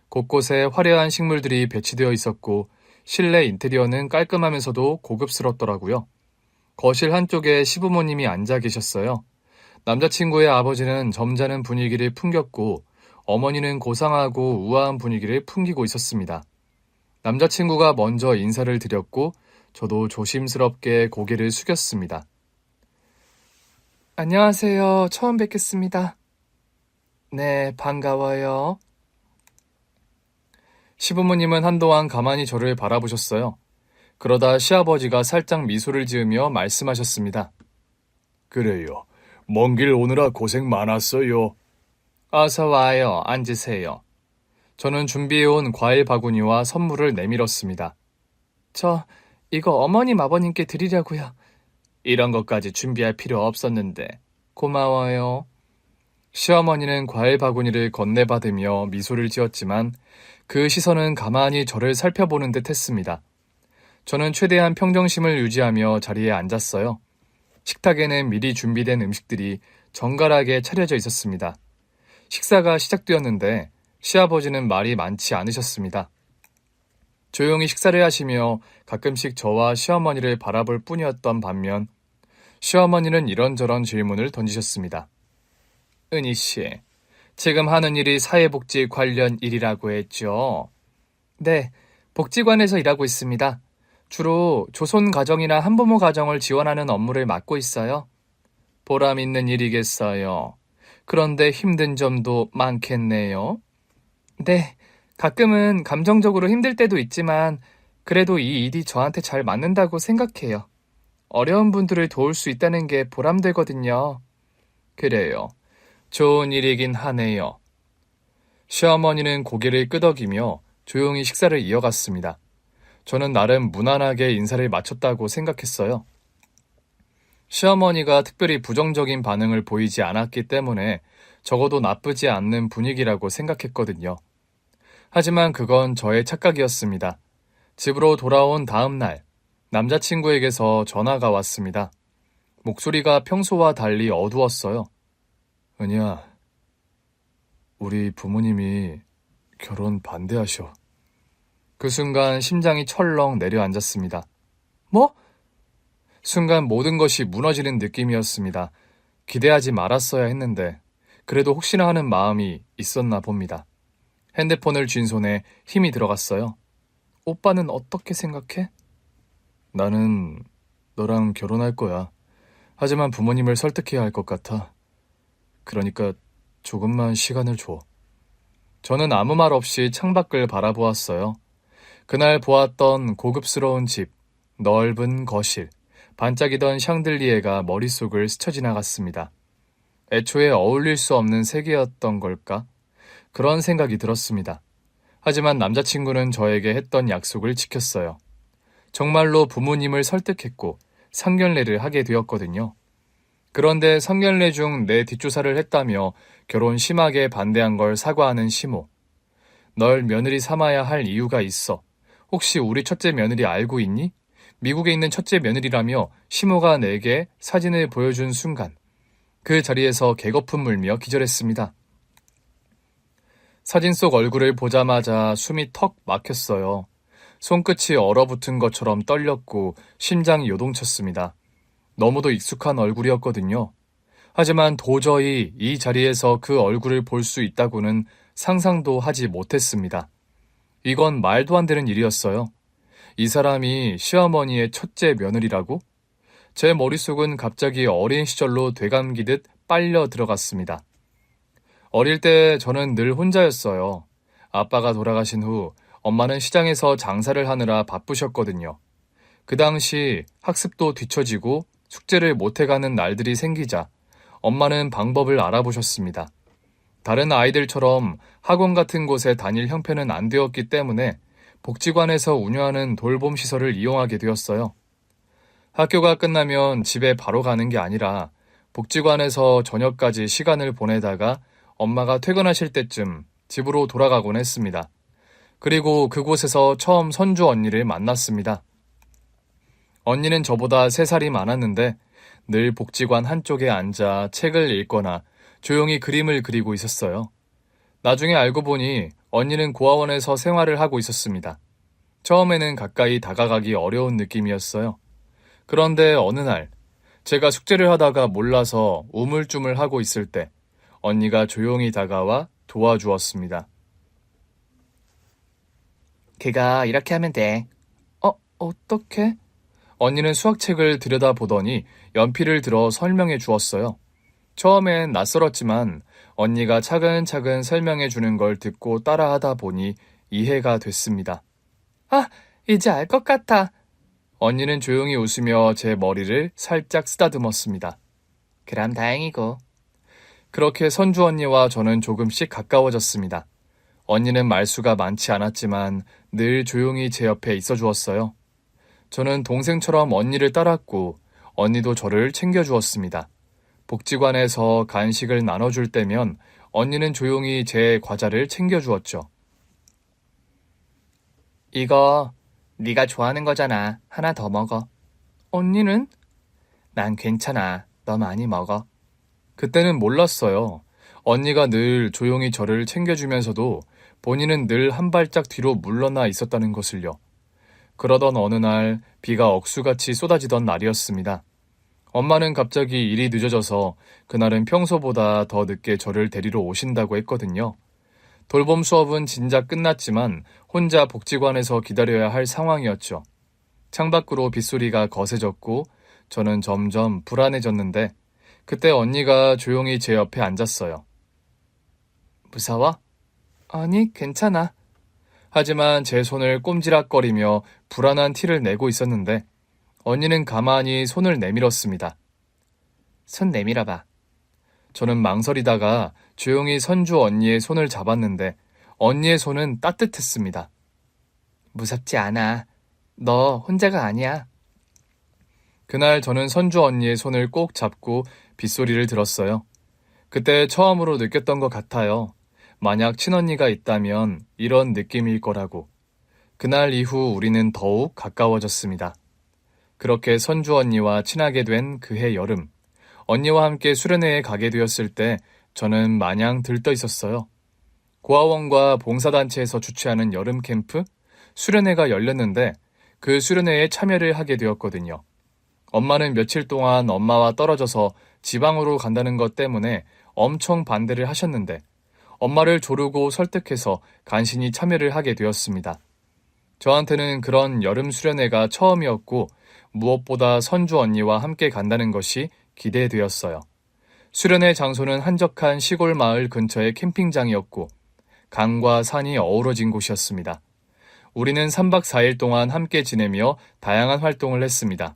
곳곳에 화려한 식물들이 배치되어 있었고 실내 인테리어는 깔끔하면서도 고급스럽더라고요. 거실 한쪽에 시부모님이 앉아 계셨어요. 남자친구의 아버지는 점잖은 분위기를 풍겼고 어머니는 고상하고 우아한 분위기를 풍기고 있었습니다. 남자친구가 먼저 인사를 드렸고 저도 조심스럽게 고개를 숙였습니다. 안녕하세요. 처음 뵙겠습니다. 네, 반가워요. 시부모님은 한동안 가만히 저를 바라보셨어요. 그러다 시아버지가 살짝 미소를 지으며 말씀하셨습니다. 그래요. 먼 길 오느라 고생 많았어요. 어서 와요. 앉으세요. 저는 준비해온 과일 바구니와 선물을 내밀었습니다. 저 이거 어머님 아버님께 드리려고요. 이런 것까지 준비할 필요 없었는데. 고마워요. 시어머니는 과일 바구니를 건네받으며 미소를 지었지만 그 시선은 가만히 저를 살펴보는 듯 했습니다. 저는 최대한 평정심을 유지하며 자리에 앉았어요. 식탁에는 미리 준비된 음식들이 정갈하게 차려져 있었습니다. 식사가 시작되었는데 시아버지는 말이 많지 않으셨습니다. 조용히 식사를 하시며 가끔씩 저와 시어머니를 바라볼 뿐이었던 반면 시어머니는 이런저런 질문을 던지셨습니다. 은희 씨, 지금 하는 일이 사회복지 관련 일이라고 했죠? 네, 복지관에서 일하고 있습니다. 주로 조손 가정이나 한부모 가정을 지원하는 업무를 맡고 있어요. 보람 있는 일이겠어요. 그런데 힘든 점도 많겠네요. 네, 가끔은 감정적으로 힘들 때도 있지만 그래도 이 일이 저한테 잘 맞는다고 생각해요. 어려운 분들을 도울 수 있다는 게 보람되거든요. 그래요. 좋은 일이긴 하네요. 시어머니는 고개를 끄덕이며 조용히 식사를 이어갔습니다. 저는 나름 무난하게 인사를 마쳤다고 생각했어요. 시어머니가 특별히 부정적인 반응을 보이지 않았기 때문에 적어도 나쁘지 않는 분위기라고 생각했거든요. 하지만 그건 저의 착각이었습니다. 집으로 돌아온 다음 날, 남자친구에게서 전화가 왔습니다. 목소리가 평소와 달리 어두웠어요. 은희야, 우리 부모님이 결혼 반대하셔. 그 순간 심장이 철렁 내려앉았습니다. 뭐? 순간 모든 것이 무너지는 느낌이었습니다. 기대하지 말았어야 했는데 그래도 혹시나 하는 마음이 있었나 봅니다. 핸드폰을 쥔 손에 힘이 들어갔어요. 오빠는 어떻게 생각해? 나는 너랑 결혼할 거야. 하지만 부모님을 설득해야 할 것 같아. 그러니까 조금만 시간을 줘. 저는 아무 말 없이 창밖을 바라보았어요. 그날 보았던 고급스러운 집, 넓은 거실, 반짝이던 샹들리에가 머릿속을 스쳐 지나갔습니다. 애초에 어울릴 수 없는 세계였던 걸까? 그런 생각이 들었습니다. 하지만 남자친구는 저에게 했던 약속을 지켰어요. 정말로 부모님을 설득했고 상견례를 하게 되었거든요. 그런데 상견례 중 내 뒷조사를 했다며 결혼 심하게 반대한 걸 사과하는 시모. 널 며느리 삼아야 할 이유가 있어. 혹시 우리 첫째 며느리 알고 있니? 미국에 있는 첫째 며느리라며 시모가 내게 사진을 보여준 순간 그 자리에서 개거품 물며 기절했습니다. 사진 속 얼굴을 보자마자 숨이 턱 막혔어요. 손끝이 얼어붙은 것처럼 떨렸고 심장이 요동쳤습니다. 너무도 익숙한 얼굴이었거든요. 하지만 도저히 이 자리에서 그 얼굴을 볼 수 있다고는 상상도 하지 못했습니다. 이건 말도 안 되는 일이었어요. 이 사람이 시어머니의 첫째 며느리라고? 제 머릿속은 갑자기 어린 시절로 되감기듯 빨려 들어갔습니다. 어릴 때 저는 늘 혼자였어요. 아빠가 돌아가신 후 엄마는 시장에서 장사를 하느라 바쁘셨거든요. 그 당시 학습도 뒤처지고 숙제를 못해가는 날들이 생기자 엄마는 방법을 알아보셨습니다. 다른 아이들처럼 학원 같은 곳에 다닐 형편은 안 되었기 때문에 복지관에서 운영하는 돌봄 시설을 이용하게 되었어요. 학교가 끝나면 집에 바로 가는 게 아니라 복지관에서 저녁까지 시간을 보내다가 엄마가 퇴근하실 때쯤 집으로 돌아가곤 했습니다. 그리고 그곳에서 처음 선주 언니를 만났습니다. 언니는 저보다 3살이 많았는데 늘 복지관 한쪽에 앉아 책을 읽거나 조용히 그림을 그리고 있었어요. 나중에 알고 보니 언니는 고아원에서 생활을 하고 있었습니다. 처음에는 가까이 다가가기 어려운 느낌이었어요. 그런데 어느 날 제가 숙제를 하다가 몰라서 우물쭈물하고 있을 때 언니가 조용히 다가와 도와주었습니다. 그거 이렇게 하면 돼. 어떻게? 언니는 수학책을 들여다보더니 연필을 들어 설명해 주었어요. 처음엔 낯설었지만 언니가 차근차근 설명해 주는 걸 듣고 따라하다 보니 이해가 됐습니다. 이제 알 것 같아. 언니는 조용히 웃으며 제 머리를 살짝 쓰다듬었습니다. 그럼 다행이고. 그렇게 선주 언니와 저는 조금씩 가까워졌습니다. 언니는 말수가 많지 않았지만 늘 조용히 제 옆에 있어 주었어요. 저는 동생처럼 언니를 따랐고 언니도 저를 챙겨주었습니다. 복지관에서 간식을 나눠줄 때면 언니는 조용히 제 과자를 챙겨주었죠. 이거 네가 좋아하는 거잖아. 하나 더 먹어. 언니는? 난 괜찮아. 너 많이 먹어. 그때는 몰랐어요. 언니가 늘 조용히 저를 챙겨주면서도 본인은 늘 한 발짝 뒤로 물러나 있었다는 것을요. 그러던 어느 날 비가 억수같이 쏟아지던 날이었습니다. 엄마는 갑자기 일이 늦어져서 그날은 평소보다 더 늦게 저를 데리러 오신다고 했거든요. 돌봄 수업은 진작 끝났지만 혼자 복지관에서 기다려야 할 상황이었죠. 창밖으로 빗소리가 거세졌고 저는 점점 불안해졌는데 그때 언니가 조용히 제 옆에 앉았어요. 무서워? 아니, 괜찮아. 하지만 제 손을 꼼지락거리며 불안한 티를 내고 있었는데 언니는 가만히 손을 내밀었습니다. 손 내밀어봐. 저는 망설이다가 조용히 선주 언니의 손을 잡았는데 언니의 손은 따뜻했습니다. 무섭지 않아. 너 혼자가 아니야. 그날 저는 선주 언니의 손을 꼭 잡고 빗소리를 들었어요. 그때 처음으로 느꼈던 것 같아요. 만약 친언니가 있다면 이런 느낌일 거라고. 그날 이후 우리는 더욱 가까워졌습니다. 그렇게 선주 언니와 친하게 된 그해 여름, 언니와 함께 수련회에 가게 되었을 때 저는 마냥 들떠 있었어요. 고아원과 봉사단체에서 주최하는 여름 캠프, 수련회가 열렸는데 그 수련회에 참여를 하게 되었거든요. 엄마는 며칠 동안 엄마와 떨어져서 지방으로 간다는 것 때문에 엄청 반대를 하셨는데 엄마를 조르고 설득해서 간신히 참여를 하게 되었습니다. 저한테는 그런 여름 수련회가 처음이었고 무엇보다 선주 언니와 함께 간다는 것이 기대되었어요. 수련회 장소는 한적한 시골 마을 근처의 캠핑장이었고 강과 산이 어우러진 곳이었습니다. 우리는 3박 4일 동안 함께 지내며 다양한 활동을 했습니다.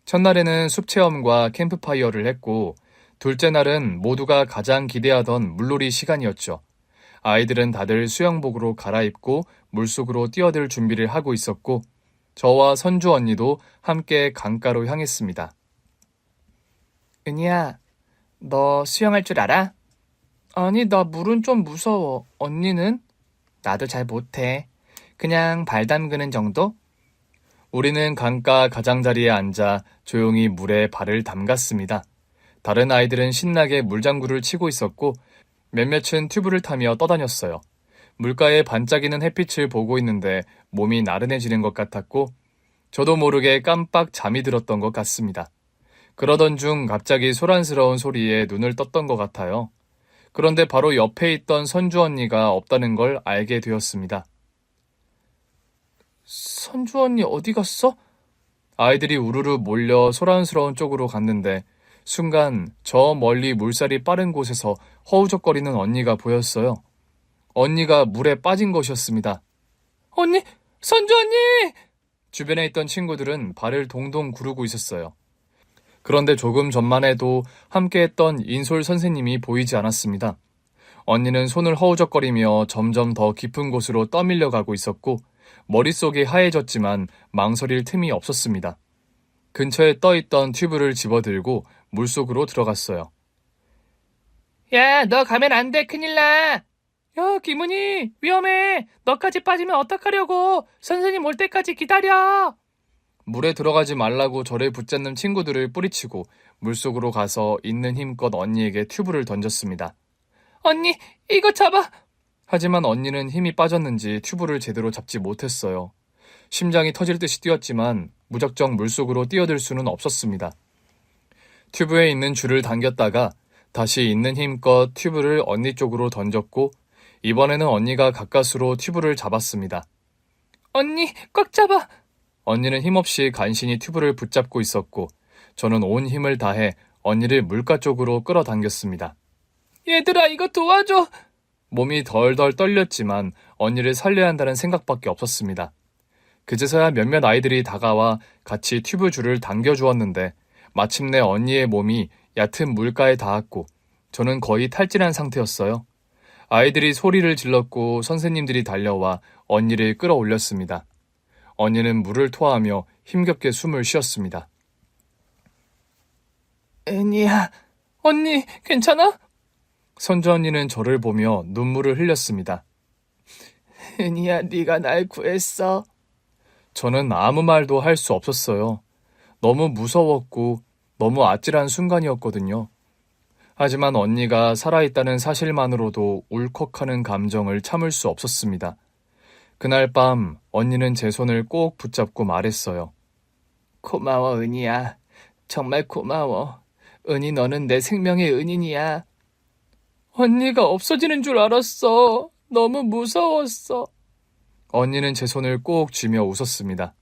첫날에는 숲 체험과 캠프파이어를 했고 둘째 날은 모두가 가장 기대하던 물놀이 시간이었죠. 아이들은 다들 수영복으로 갈아입고 물속으로 뛰어들 준비를 하고 있었고 저와 선주 언니도 함께 강가로 향했습니다. 은희야, 너 수영할 줄 알아? 아니, 나 물은 좀 무서워. 언니는? 나도 잘 못해. 그냥 발 담그는 정도? 우리는 강가 가장자리에 앉아 조용히 물에 발을 담갔습니다. 다른 아이들은 신나게 물장구를 치고 있었고 몇몇은 튜브를 타며 떠다녔어요. 물가에 반짝이는 햇빛을 보고 있는데 몸이 나른해지는 것 같았고 저도 모르게 깜빡 잠이 들었던 것 같습니다. 그러던 중 갑자기 소란스러운 소리에 눈을 떴던 것 같아요. 그런데 바로 옆에 있던 선주 언니가 없다는 걸 알게 되었습니다. 선주 언니 어디 갔어? 아이들이 우르르 몰려 소란스러운 쪽으로 갔는데 순간 저 멀리 물살이 빠른 곳에서 허우적거리는 언니가 보였어요. 언니가 물에 빠진 것이었습니다. 언니, 선주 언니! 주변에 있던 친구들은 발을 동동 구르고 있었어요. 그런데 조금 전만 해도 함께했던 인솔 선생님이 보이지 않았습니다. 언니는 손을 허우적거리며 점점 더 깊은 곳으로 떠밀려 가고 있었고 머릿속이 하얘졌지만 망설일 틈이 없었습니다. 근처에 떠있던 튜브를 집어들고 물속으로 들어갔어요. 야, 너 가면 안 돼. 큰일 나. 야, 김은희, 위험해. 너까지 빠지면 어떡하려고. 선생님 올 때까지 기다려. 물에 들어가지 말라고 저를 붙잡는 친구들을 뿌리치고 물속으로 가서 있는 힘껏 언니에게 튜브를 던졌습니다. 언니, 이거 잡아. 하지만 언니는 힘이 빠졌는지 튜브를 제대로 잡지 못했어요. 심장이 터질 듯이 뛰었지만 무작정 물속으로 뛰어들 수는 없었습니다. 튜브에 있는 줄을 당겼다가 다시 있는 힘껏 튜브를 언니 쪽으로 던졌고 이번에는 언니가 가까스로 튜브를 잡았습니다. 언니, 꽉 잡아! 언니는 힘없이 간신히 튜브를 붙잡고 있었고 저는 온 힘을 다해 언니를 물가 쪽으로 끌어당겼습니다. 얘들아, 이거 도와줘! 몸이 덜덜 떨렸지만 언니를 살려야 한다는 생각밖에 없었습니다. 그제서야 몇몇 아이들이 다가와 같이 튜브 줄을 당겨주었는데 마침내 언니의 몸이 얕은 물가에 닿았고 저는 거의 탈진한 상태였어요. 아이들이 소리를 질렀고 선생님들이 달려와 언니를 끌어올렸습니다. 언니는 물을 토하며 힘겹게 숨을 쉬었습니다. 은희야, 언니, 괜찮아? 선주 언니는 저를 보며 눈물을 흘렸습니다. 은희야, 네가 날 구했어. 저는 아무 말도 할 수 없었어요. 너무 무서웠고 너무 아찔한 순간이었거든요. 하지만 언니가 살아있다는 사실만으로도 울컥하는 감정을 참을 수 없었습니다. 그날 밤 언니는 제 손을 꼭 붙잡고 말했어요. 고마워, 은희야. 정말 고마워. 은희, 너는 내 생명의 은인이야. 언니가 없어지는 줄 알았어. 너무 무서웠어. 언니는 제 손을 꼭 쥐며 웃었습니다.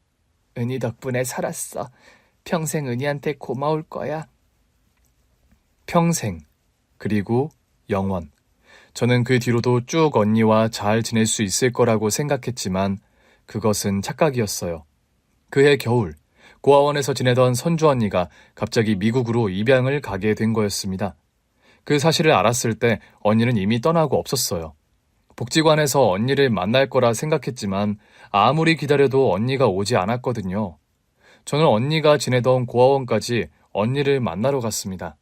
은희 덕분에 살았어. 평생 은희한테 고마울 거야. 평생, 그리고 영원. 저는 그 뒤로도 쭉 언니와 잘 지낼 수 있을 거라고 생각했지만 그것은 착각이었어요. 그해 겨울, 고아원에서 지내던 선주 언니가 갑자기 미국으로 입양을 가게 된 거였습니다. 그 사실을 알았을 때 언니는 이미 떠나고 없었어요. 복지관에서 언니를 만날 거라 생각했지만 아무리 기다려도 언니가 오지 않았거든요. 저는 언니가 지내던 고아원까지 언니를 만나러 갔습니다.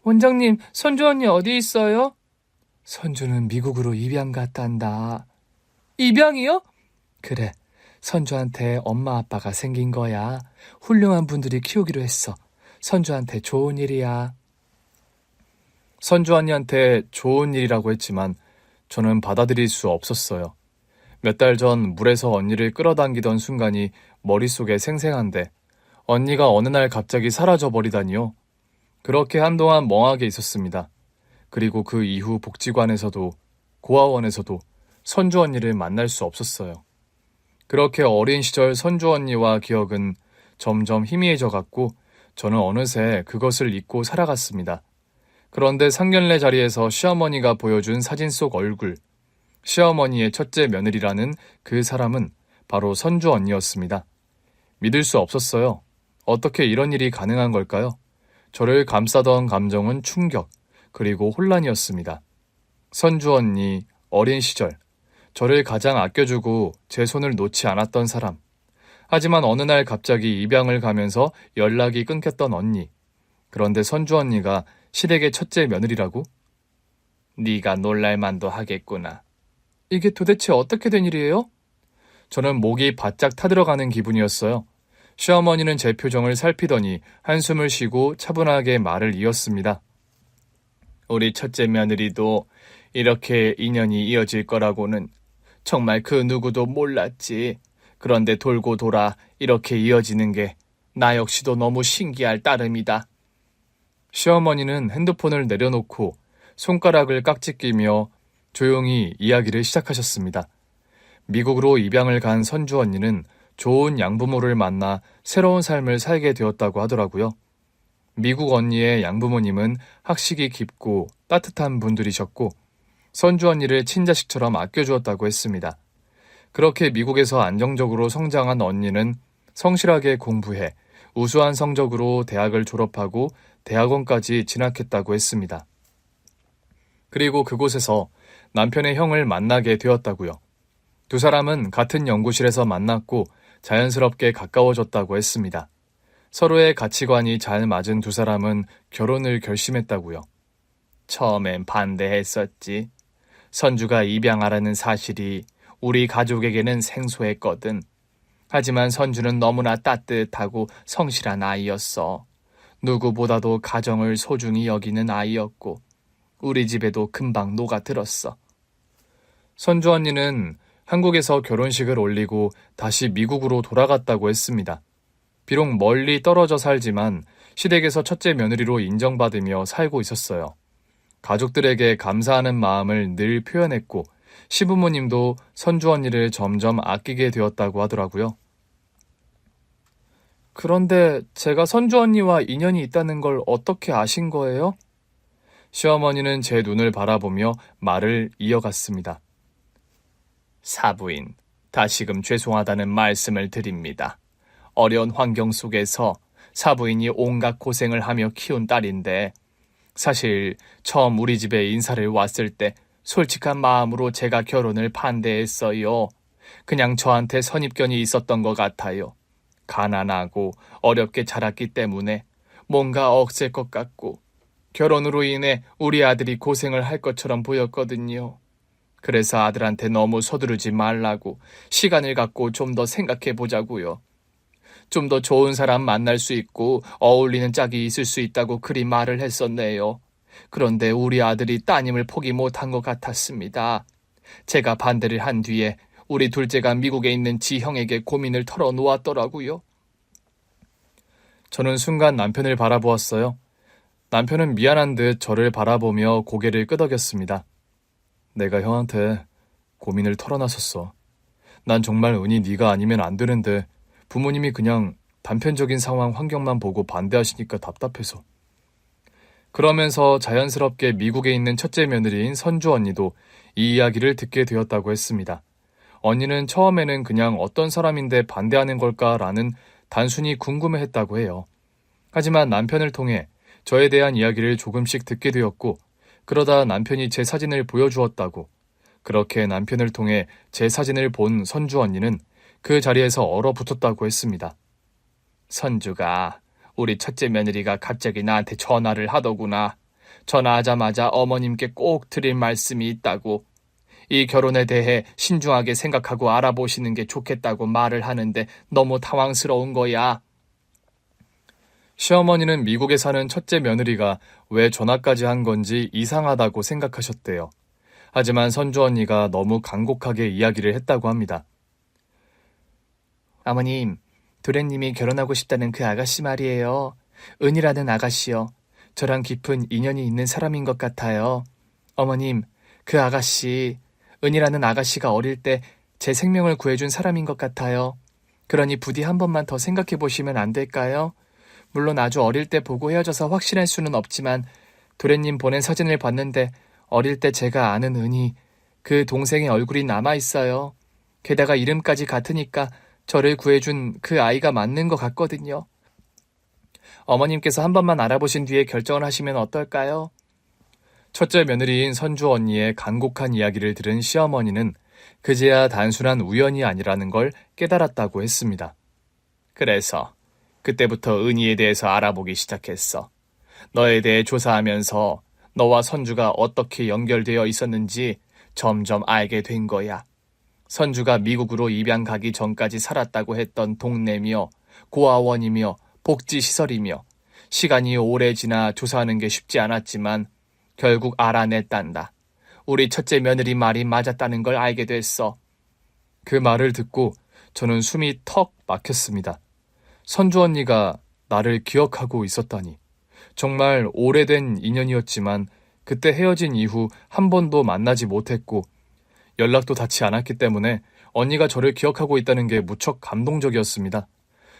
원장님, 선주 언니 어디 있어요? 선주는 미국으로 입양 갔단다. 입양이요? 그래, 선주한테 엄마 아빠가 생긴 거야. 훌륭한 분들이 키우기로 했어. 선주한테 좋은 일이야. 선주 언니한테 좋은 일이라고 했지만 저는 받아들일 수 없었어요. 몇 달 전 물에서 언니를 끌어당기던 순간이 머릿속에 생생한데 언니가 어느 날 갑자기 사라져 버리다니요. 그렇게 한동안 멍하게 있었습니다. 그리고 그 이후 복지관에서도 고아원에서도 선주 언니를 만날 수 없었어요. 그렇게 어린 시절 선주 언니와 기억은 점점 희미해져 갔고 저는 어느새 그것을 잊고 살아갔습니다. 그런데 상견례 자리에서 시어머니가 보여준 사진 속 얼굴, 시어머니의 첫째 며느리라는 그 사람은 바로 선주 언니였습니다. 믿을 수 없었어요. 어떻게 이런 일이 가능한 걸까요? 저를 감싸던 감정은 충격, 그리고 혼란이었습니다. 선주 언니, 어린 시절, 저를 가장 아껴주고 제 손을 놓지 않았던 사람. 하지만 어느 날 갑자기 입양을 가면서 연락이 끊겼던 언니. 그런데 선주 언니가 시댁의 첫째 며느리라고? 네가 놀랄만도 하겠구나. 이게 도대체 어떻게 된 일이에요? 저는 목이 바짝 타들어가는 기분이었어요. 시어머니는 제 표정을 살피더니 한숨을 쉬고 차분하게 말을 이었습니다. 우리 첫째 며느리도 이렇게 인연이 이어질 거라고는 정말 그 누구도 몰랐지. 그런데 돌고 돌아 이렇게 이어지는 게 나 역시도 너무 신기할 따름이다. 시어머니는 핸드폰을 내려놓고 손가락을 깍지 끼며 조용히 이야기를 시작하셨습니다. 미국으로 입양을 간 선주 언니는 좋은 양부모를 만나 새로운 삶을 살게 되었다고 하더라고요. 미국 언니의 양부모님은 학식이 깊고 따뜻한 분들이셨고 선주 언니를 친자식처럼 아껴주었다고 했습니다. 그렇게 미국에서 안정적으로 성장한 언니는 성실하게 공부해 우수한 성적으로 대학을 졸업하고 대학원까지 진학했다고 했습니다. 그리고 그곳에서 남편의 형을 만나게 되었다고요. 두 사람은 같은 연구실에서 만났고 자연스럽게 가까워졌다고 했습니다. 서로의 가치관이 잘 맞은 두 사람은 결혼을 결심했다고요. 처음엔 반대했었지. 선주가 입양하라는 사실이 우리 가족에게는 생소했거든. 하지만 선주는 너무나 따뜻하고 성실한 아이였어. 누구보다도 가정을 소중히 여기는 아이였고 우리 집에도 금방 녹아들었어. 선주 언니는 한국에서 결혼식을 올리고 다시 미국으로 돌아갔다고 했습니다. 비록 멀리 떨어져 살지만 시댁에서 첫째 며느리로 인정받으며 살고 있었어요. 가족들에게 감사하는 마음을 늘 표현했고 시부모님도 선주 언니를 점점 아끼게 되었다고 하더라고요. 그런데 제가 선주 언니와 인연이 있다는 걸 어떻게 아신 거예요? 시어머니는 제 눈을 바라보며 말을 이어갔습니다. 사부인, 다시금 죄송하다는 말씀을 드립니다. 어려운 환경 속에서 사부인이 온갖 고생을 하며 키운 딸인데 사실 처음 우리 집에 인사를 왔을 때 솔직한 마음으로 제가 결혼을 반대했어요. 그냥 저한테 선입견이 있었던 것 같아요. 가난하고 어렵게 자랐기 때문에 뭔가 억셀 것 같고 결혼으로 인해 우리 아들이 고생을 할 것처럼 보였거든요. 그래서 아들한테 너무 서두르지 말라고 시간을 갖고 좀 더 생각해 보자고요. 좀 더 좋은 사람 만날 수 있고 어울리는 짝이 있을 수 있다고 그리 말을 했었네요. 그런데 우리 아들이 따님을 포기 못한 것 같았습니다. 제가 반대를 한 뒤에 우리 둘째가 미국에 있는 지형에게 고민을 털어놓았더라고요. 저는 순간 남편을 바라보았어요. 남편은 미안한 듯 저를 바라보며 고개를 끄덕였습니다. 내가 형한테 고민을 털어놨었어. 난 정말 은희 네가 아니면 안 되는데 부모님이 그냥 단편적인 상황 환경만 보고 반대하시니까 답답해서. 그러면서 자연스럽게 미국에 있는 첫째 며느리인 선주 언니도 이 이야기를 듣게 되었다고 했습니다. 언니는 처음에는 그냥 어떤 사람인데 반대하는 걸까라는 단순히 궁금해했다고 해요. 하지만 남편을 통해 저에 대한 이야기를 조금씩 듣게 되었고 그러다 남편이 제 사진을 보여주었다고. 그렇게 남편을 통해 제 사진을 본 선주 언니는 그 자리에서 얼어붙었다고 했습니다. 선주가 우리 첫째 며느리가 갑자기 나한테 전화를 하더구나. 전화하자마자 어머님께 꼭 드릴 말씀이 있다고. 이 결혼에 대해 신중하게 생각하고 알아보시는 게 좋겠다고 말을 하는데 너무 당황스러운 거야. 시어머니는 미국에 사는 첫째 며느리가 왜 전화까지 한 건지 이상하다고 생각하셨대요. 하지만 선주 언니가 너무 간곡하게 이야기를 했다고 합니다. 어머님, 도련님이 결혼하고 싶다는 그 아가씨 말이에요. 은이라는 아가씨요. 저랑 깊은 인연이 있는 사람인 것 같아요. 어머님, 그 아가씨, 은이라는 아가씨가 어릴 때 제 생명을 구해준 사람인 것 같아요. 그러니 부디 한 번만 더 생각해 보시면 안 될까요? 물론 아주 어릴 때 보고 헤어져서 확신할 수는 없지만 도련님 보낸 사진을 봤는데 어릴 때 제가 아는 은이, 그 동생의 얼굴이 남아있어요. 게다가 이름까지 같으니까 저를 구해준 그 아이가 맞는 것 같거든요. 어머님께서 한 번만 알아보신 뒤에 결정을 하시면 어떨까요? 첫째 며느리인 선주 언니의 간곡한 이야기를 들은 시어머니는 그제야 단순한 우연이 아니라는 걸 깨달았다고 했습니다. 그래서 그때부터 은희에 대해서 알아보기 시작했어. 너에 대해 조사하면서 너와 선주가 어떻게 연결되어 있었는지 점점 알게 된 거야. 선주가 미국으로 입양 가기 전까지 살았다고 했던 동네며 고아원이며 복지시설이며 시간이 오래 지나 조사하는 게 쉽지 않았지만 결국 알아냈단다. 우리 첫째 며느리 말이 맞았다는 걸 알게 됐어. 그 말을 듣고 저는 숨이 턱 막혔습니다. 선주 언니가 나를 기억하고 있었다니. 정말 오래된 인연이었지만 그때 헤어진 이후 한 번도 만나지 못했고 연락도 닿지 않았기 때문에 언니가 저를 기억하고 있다는 게 무척 감동적이었습니다.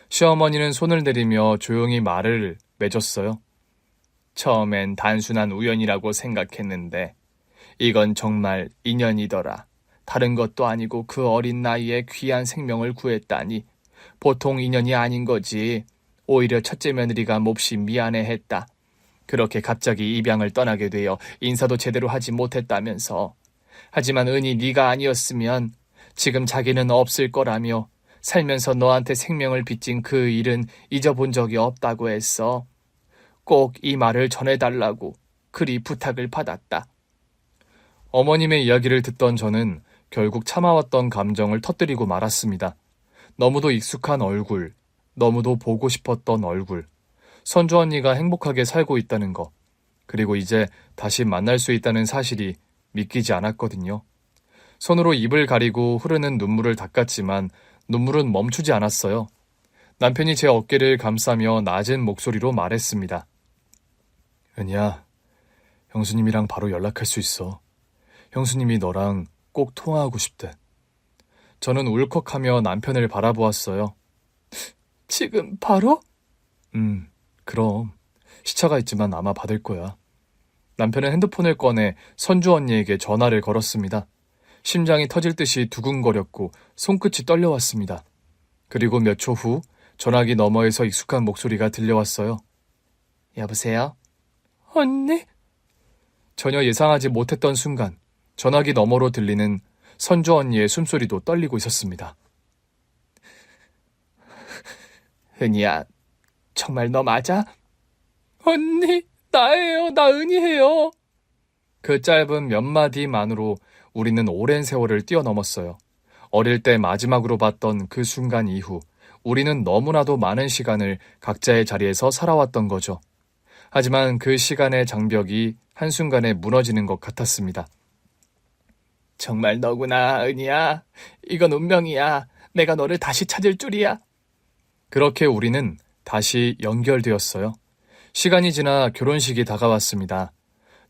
시어머니는 손을 내리며 조용히 말을 맺었어요. 처음엔 단순한 우연이라고 생각했는데 이건 정말 인연이더라. 다른 것도 아니고 그 어린 나이에 귀한 생명을 구했다니 보통 인연이 아닌 거지. 오히려 첫째 며느리가 몹시 미안해했다. 그렇게 갑자기 입양을 떠나게 되어 인사도 제대로 하지 못했다면서. 하지만 은희 네가 아니었으면 지금 자기는 없을 거라며 살면서 너한테 생명을 빚진 그 일은 잊어본 적이 없다고 했어. 꼭 이 말을 전해달라고 그리 부탁을 받았다. 어머님의 이야기를 듣던 저는 결국 참아왔던 감정을 터뜨리고 말았습니다. 너무도 익숙한 얼굴, 너무도 보고 싶었던 얼굴, 선주 언니가 행복하게 살고 있다는 거, 그리고 이제 다시 만날 수 있다는 사실이 믿기지 않았거든요. 손으로 입을 가리고 흐르는 눈물을 닦았지만 눈물은 멈추지 않았어요. 남편이 제 어깨를 감싸며 낮은 목소리로 말했습니다. 은희야, 형수님이랑 바로 연락할 수 있어. 형수님이 너랑 꼭 통화하고 싶대. 저는 울컥하며 남편을 바라보았어요. 지금 바로? 그럼. 시차가 있지만 아마 받을 거야. 남편은 핸드폰을 꺼내 선주 언니에게 전화를 걸었습니다. 심장이 터질 듯이 두근거렸고 손끝이 떨려왔습니다. 그리고 몇 초 후 전화기 너머에서 익숙한 목소리가 들려왔어요. 여보세요? 언니? 전혀 예상하지 못했던 순간 전화기 너머로 들리는 선주 언니의 숨소리도 떨리고 있었습니다. 은희야, 정말 너 맞아? 언니, 나예요. 나 은희예요. 그 짧은 몇 마디만으로 우리는 오랜 세월을 뛰어넘었어요. 어릴 때 마지막으로 봤던 그 순간 이후 우리는 너무나도 많은 시간을 각자의 자리에서 살아왔던 거죠. 하지만 그 시간의 장벽이 한순간에 무너지는 것 같았습니다. 정말 너구나, 은희야. 이건 운명이야. 내가 너를 다시 찾을 줄이야. 그렇게 우리는 다시 연결되었어요. 시간이 지나 결혼식이 다가왔습니다.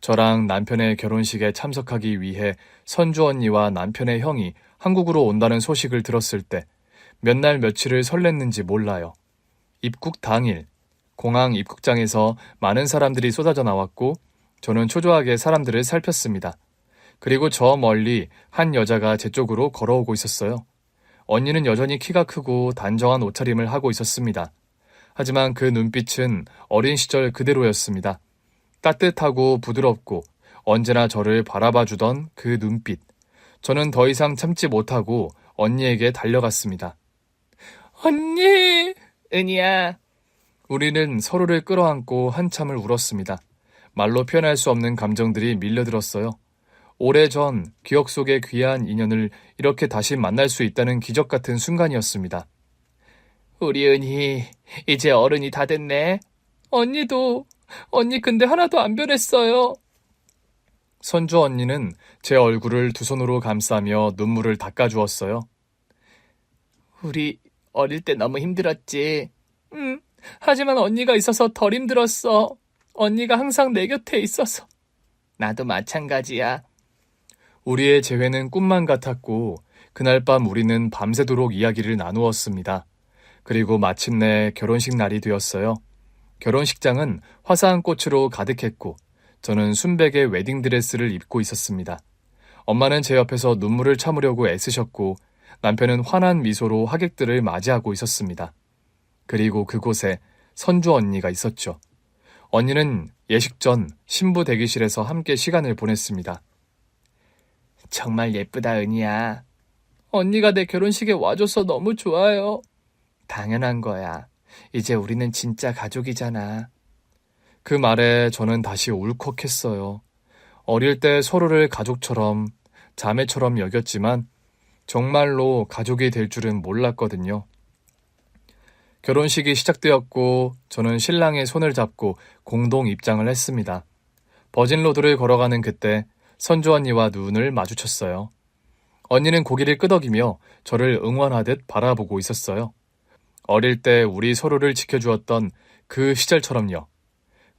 저랑 남편의 결혼식에 참석하기 위해 선주 언니와 남편의 형이 한국으로 온다는 소식을 들었을 때 몇 날 며칠을 설렜는지 몰라요. 입국 당일, 공항 입국장에서 많은 사람들이 쏟아져 나왔고 저는 초조하게 사람들을 살폈습니다. 그리고 저 멀리 한 여자가 제 쪽으로 걸어오고 있었어요. 언니는 여전히 키가 크고 단정한 옷차림을 하고 있었습니다. 하지만 그 눈빛은 어린 시절 그대로였습니다. 따뜻하고 부드럽고 언제나 저를 바라봐주던 그 눈빛. 저는 더 이상 참지 못하고 언니에게 달려갔습니다. 언니! 은희야. 우리는 서로를 끌어안고 한참을 울었습니다. 말로 표현할 수 없는 감정들이 밀려들었어요. 오래전 기억 속의 귀한 인연을 이렇게 다시 만날 수 있다는 기적 같은 순간이었습니다. 우리 은희, 이제 어른이 다 됐네. 언니도, 언니 근데 하나도 안 변했어요. 선주 언니는 제 얼굴을 두 손으로 감싸며 눈물을 닦아주었어요. 우리 어릴 때 너무 힘들었지. 하지만 언니가 있어서 덜 힘들었어. 언니가 항상 내 곁에 있어서. 나도 마찬가지야. 우리의 재회는 꿈만 같았고 그날 밤 우리는 밤새도록 이야기를 나누었습니다. 그리고 마침내 결혼식 날이 되었어요. 결혼식장은 화사한 꽃으로 가득했고 저는 순백의 웨딩드레스를 입고 있었습니다. 엄마는 제 옆에서 눈물을 참으려고 애쓰셨고 남편은 환한 미소로 하객들을 맞이하고 있었습니다. 그리고 그곳에 선주 언니가 있었죠. 언니는 예식 전 신부 대기실에서 함께 시간을 보냈습니다. 정말 예쁘다, 은희야. 언니가 내 결혼식에 와줘서 너무 좋아요. 당연한 거야. 이제 우리는 진짜 가족이잖아. 그 말에 저는 다시 울컥했어요. 어릴 때 서로를 가족처럼, 자매처럼 여겼지만 정말로 가족이 될 줄은 몰랐거든요. 결혼식이 시작되었고 저는 신랑의 손을 잡고 공동 입장을 했습니다. 버진로드를 걸어가는 그때 선주 언니와 눈을 마주쳤어요. 언니는 고개를 끄덕이며 저를 응원하듯 바라보고 있었어요. 어릴 때 우리 서로를 지켜주었던 그 시절처럼요.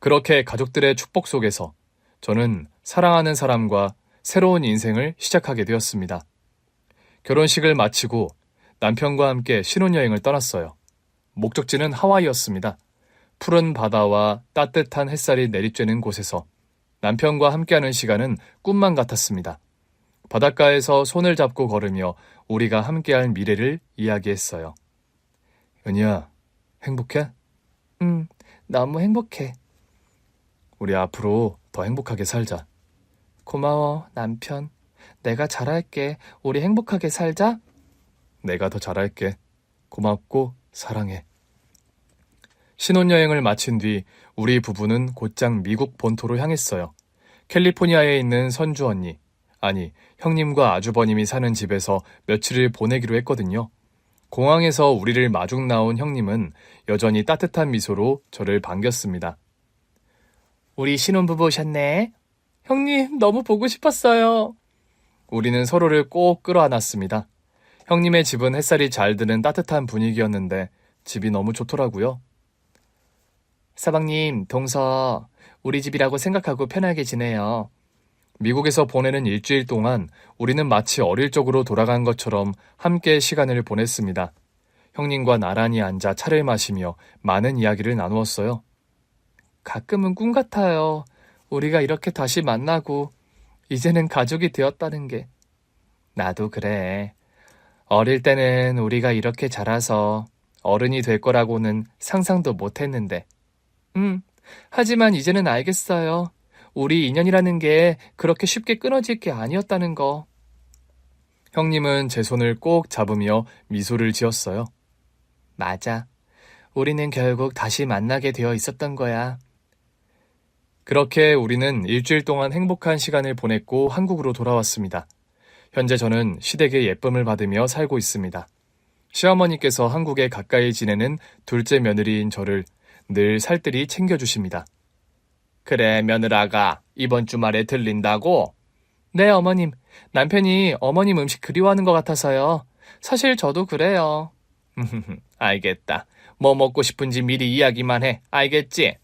그렇게 가족들의 축복 속에서 저는 사랑하는 사람과 새로운 인생을 시작하게 되었습니다. 결혼식을 마치고 남편과 함께 신혼여행을 떠났어요. 목적지는 하와이였습니다. 푸른 바다와 따뜻한 햇살이 내리쬐는 곳에서 남편과 함께하는 시간은 꿈만 같았습니다. 바닷가에서 손을 잡고 걸으며 우리가 함께할 미래를 이야기했어요. 은희야, 행복해? 응, 너무 행복해. 우리 앞으로 더 행복하게 살자. 고마워, 남편. 내가 잘할게. 우리 행복하게 살자. 내가 더 잘할게. 고맙고 사랑해. 신혼여행을 마친 뒤 우리 부부는 곧장 미국 본토로 향했어요. 캘리포니아에 있는 선주 언니, 아니 형님과 아주버님이 사는 집에서 며칠을 보내기로 했거든요. 공항에서 우리를 마중 나온 형님은 여전히 따뜻한 미소로 저를 반겼습니다. 우리 신혼부부 오셨네. 형님, 너무 보고 싶었어요. 우리는 서로를 꼭 끌어안았습니다. 형님의 집은 햇살이 잘 드는 따뜻한 분위기였는데 집이 너무 좋더라고요. 서방님, 동서, 우리 집이라고 생각하고 편하게 지내요. 미국에서 보내는 일주일 동안 우리는 마치 어릴 적으로 돌아간 것처럼 함께 시간을 보냈습니다. 형님과 나란히 앉아 차를 마시며 많은 이야기를 나누었어요. 가끔은 꿈 같아요. 우리가 이렇게 다시 만나고 이제는 가족이 되었다는 게. 나도 그래. 어릴 때는 우리가 이렇게 자라서 어른이 될 거라고는 상상도 못했는데. 하지만 이제는 알겠어요. 우리 인연이라는 게 그렇게 쉽게 끊어질 게 아니었다는 거. 형님은 제 손을 꼭 잡으며 미소를 지었어요. 맞아. 우리는 결국 다시 만나게 되어 있었던 거야. 그렇게 우리는 일주일 동안 행복한 시간을 보냈고 한국으로 돌아왔습니다. 현재 저는 시댁의 예쁨을 받으며 살고 있습니다. 시어머니께서 한국에 가까이 지내는 둘째 며느리인 저를 늘 살뜰히 챙겨주십니다. 그래, 며느라가 이번 주말에 들린다고? 네, 어머님. 남편이 어머님 음식 그리워하는 것 같아서요. 사실 저도 그래요. 알겠다. 뭐 먹고 싶은지 미리 이야기만 해. 알겠지?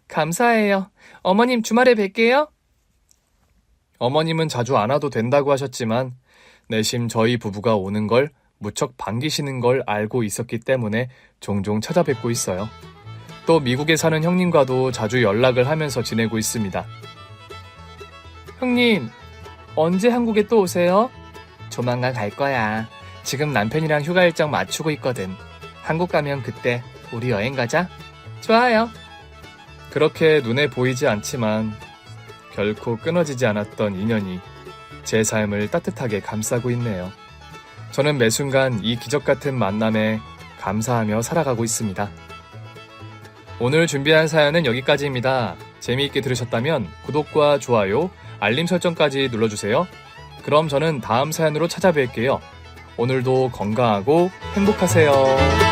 감사해요. 어머님 주말에 뵐게요. 어머님은 자주 안 와도 된다고 하셨지만 내심 저희 부부가 오는 걸 무척 반기시는 걸 알고 있었기 때문에 종종 찾아뵙고 있어요. 또 미국에 사는 형님과도 자주 연락을 하면서 지내고 있습니다. 형님, 언제 한국에 또 오세요? 조만간 갈 거야. 지금 남편이랑 휴가 일정 맞추고 있거든. 한국 가면 그때 우리 여행 가자. 좋아요. 그렇게 눈에 보이지 않지만 결코 끊어지지 않았던 인연이 제 삶을 따뜻하게 감싸고 있네요. 저는 매 순간 이 기적 같은 만남에 감사하며 살아가고 있습니다. 오늘 준비한 사연은 여기까지입니다. 재미있게 들으셨다면 구독과 좋아요, 알림 설정까지 눌러주세요. 그럼 저는 다음 사연으로 찾아뵐게요. 오늘도 건강하고 행복하세요.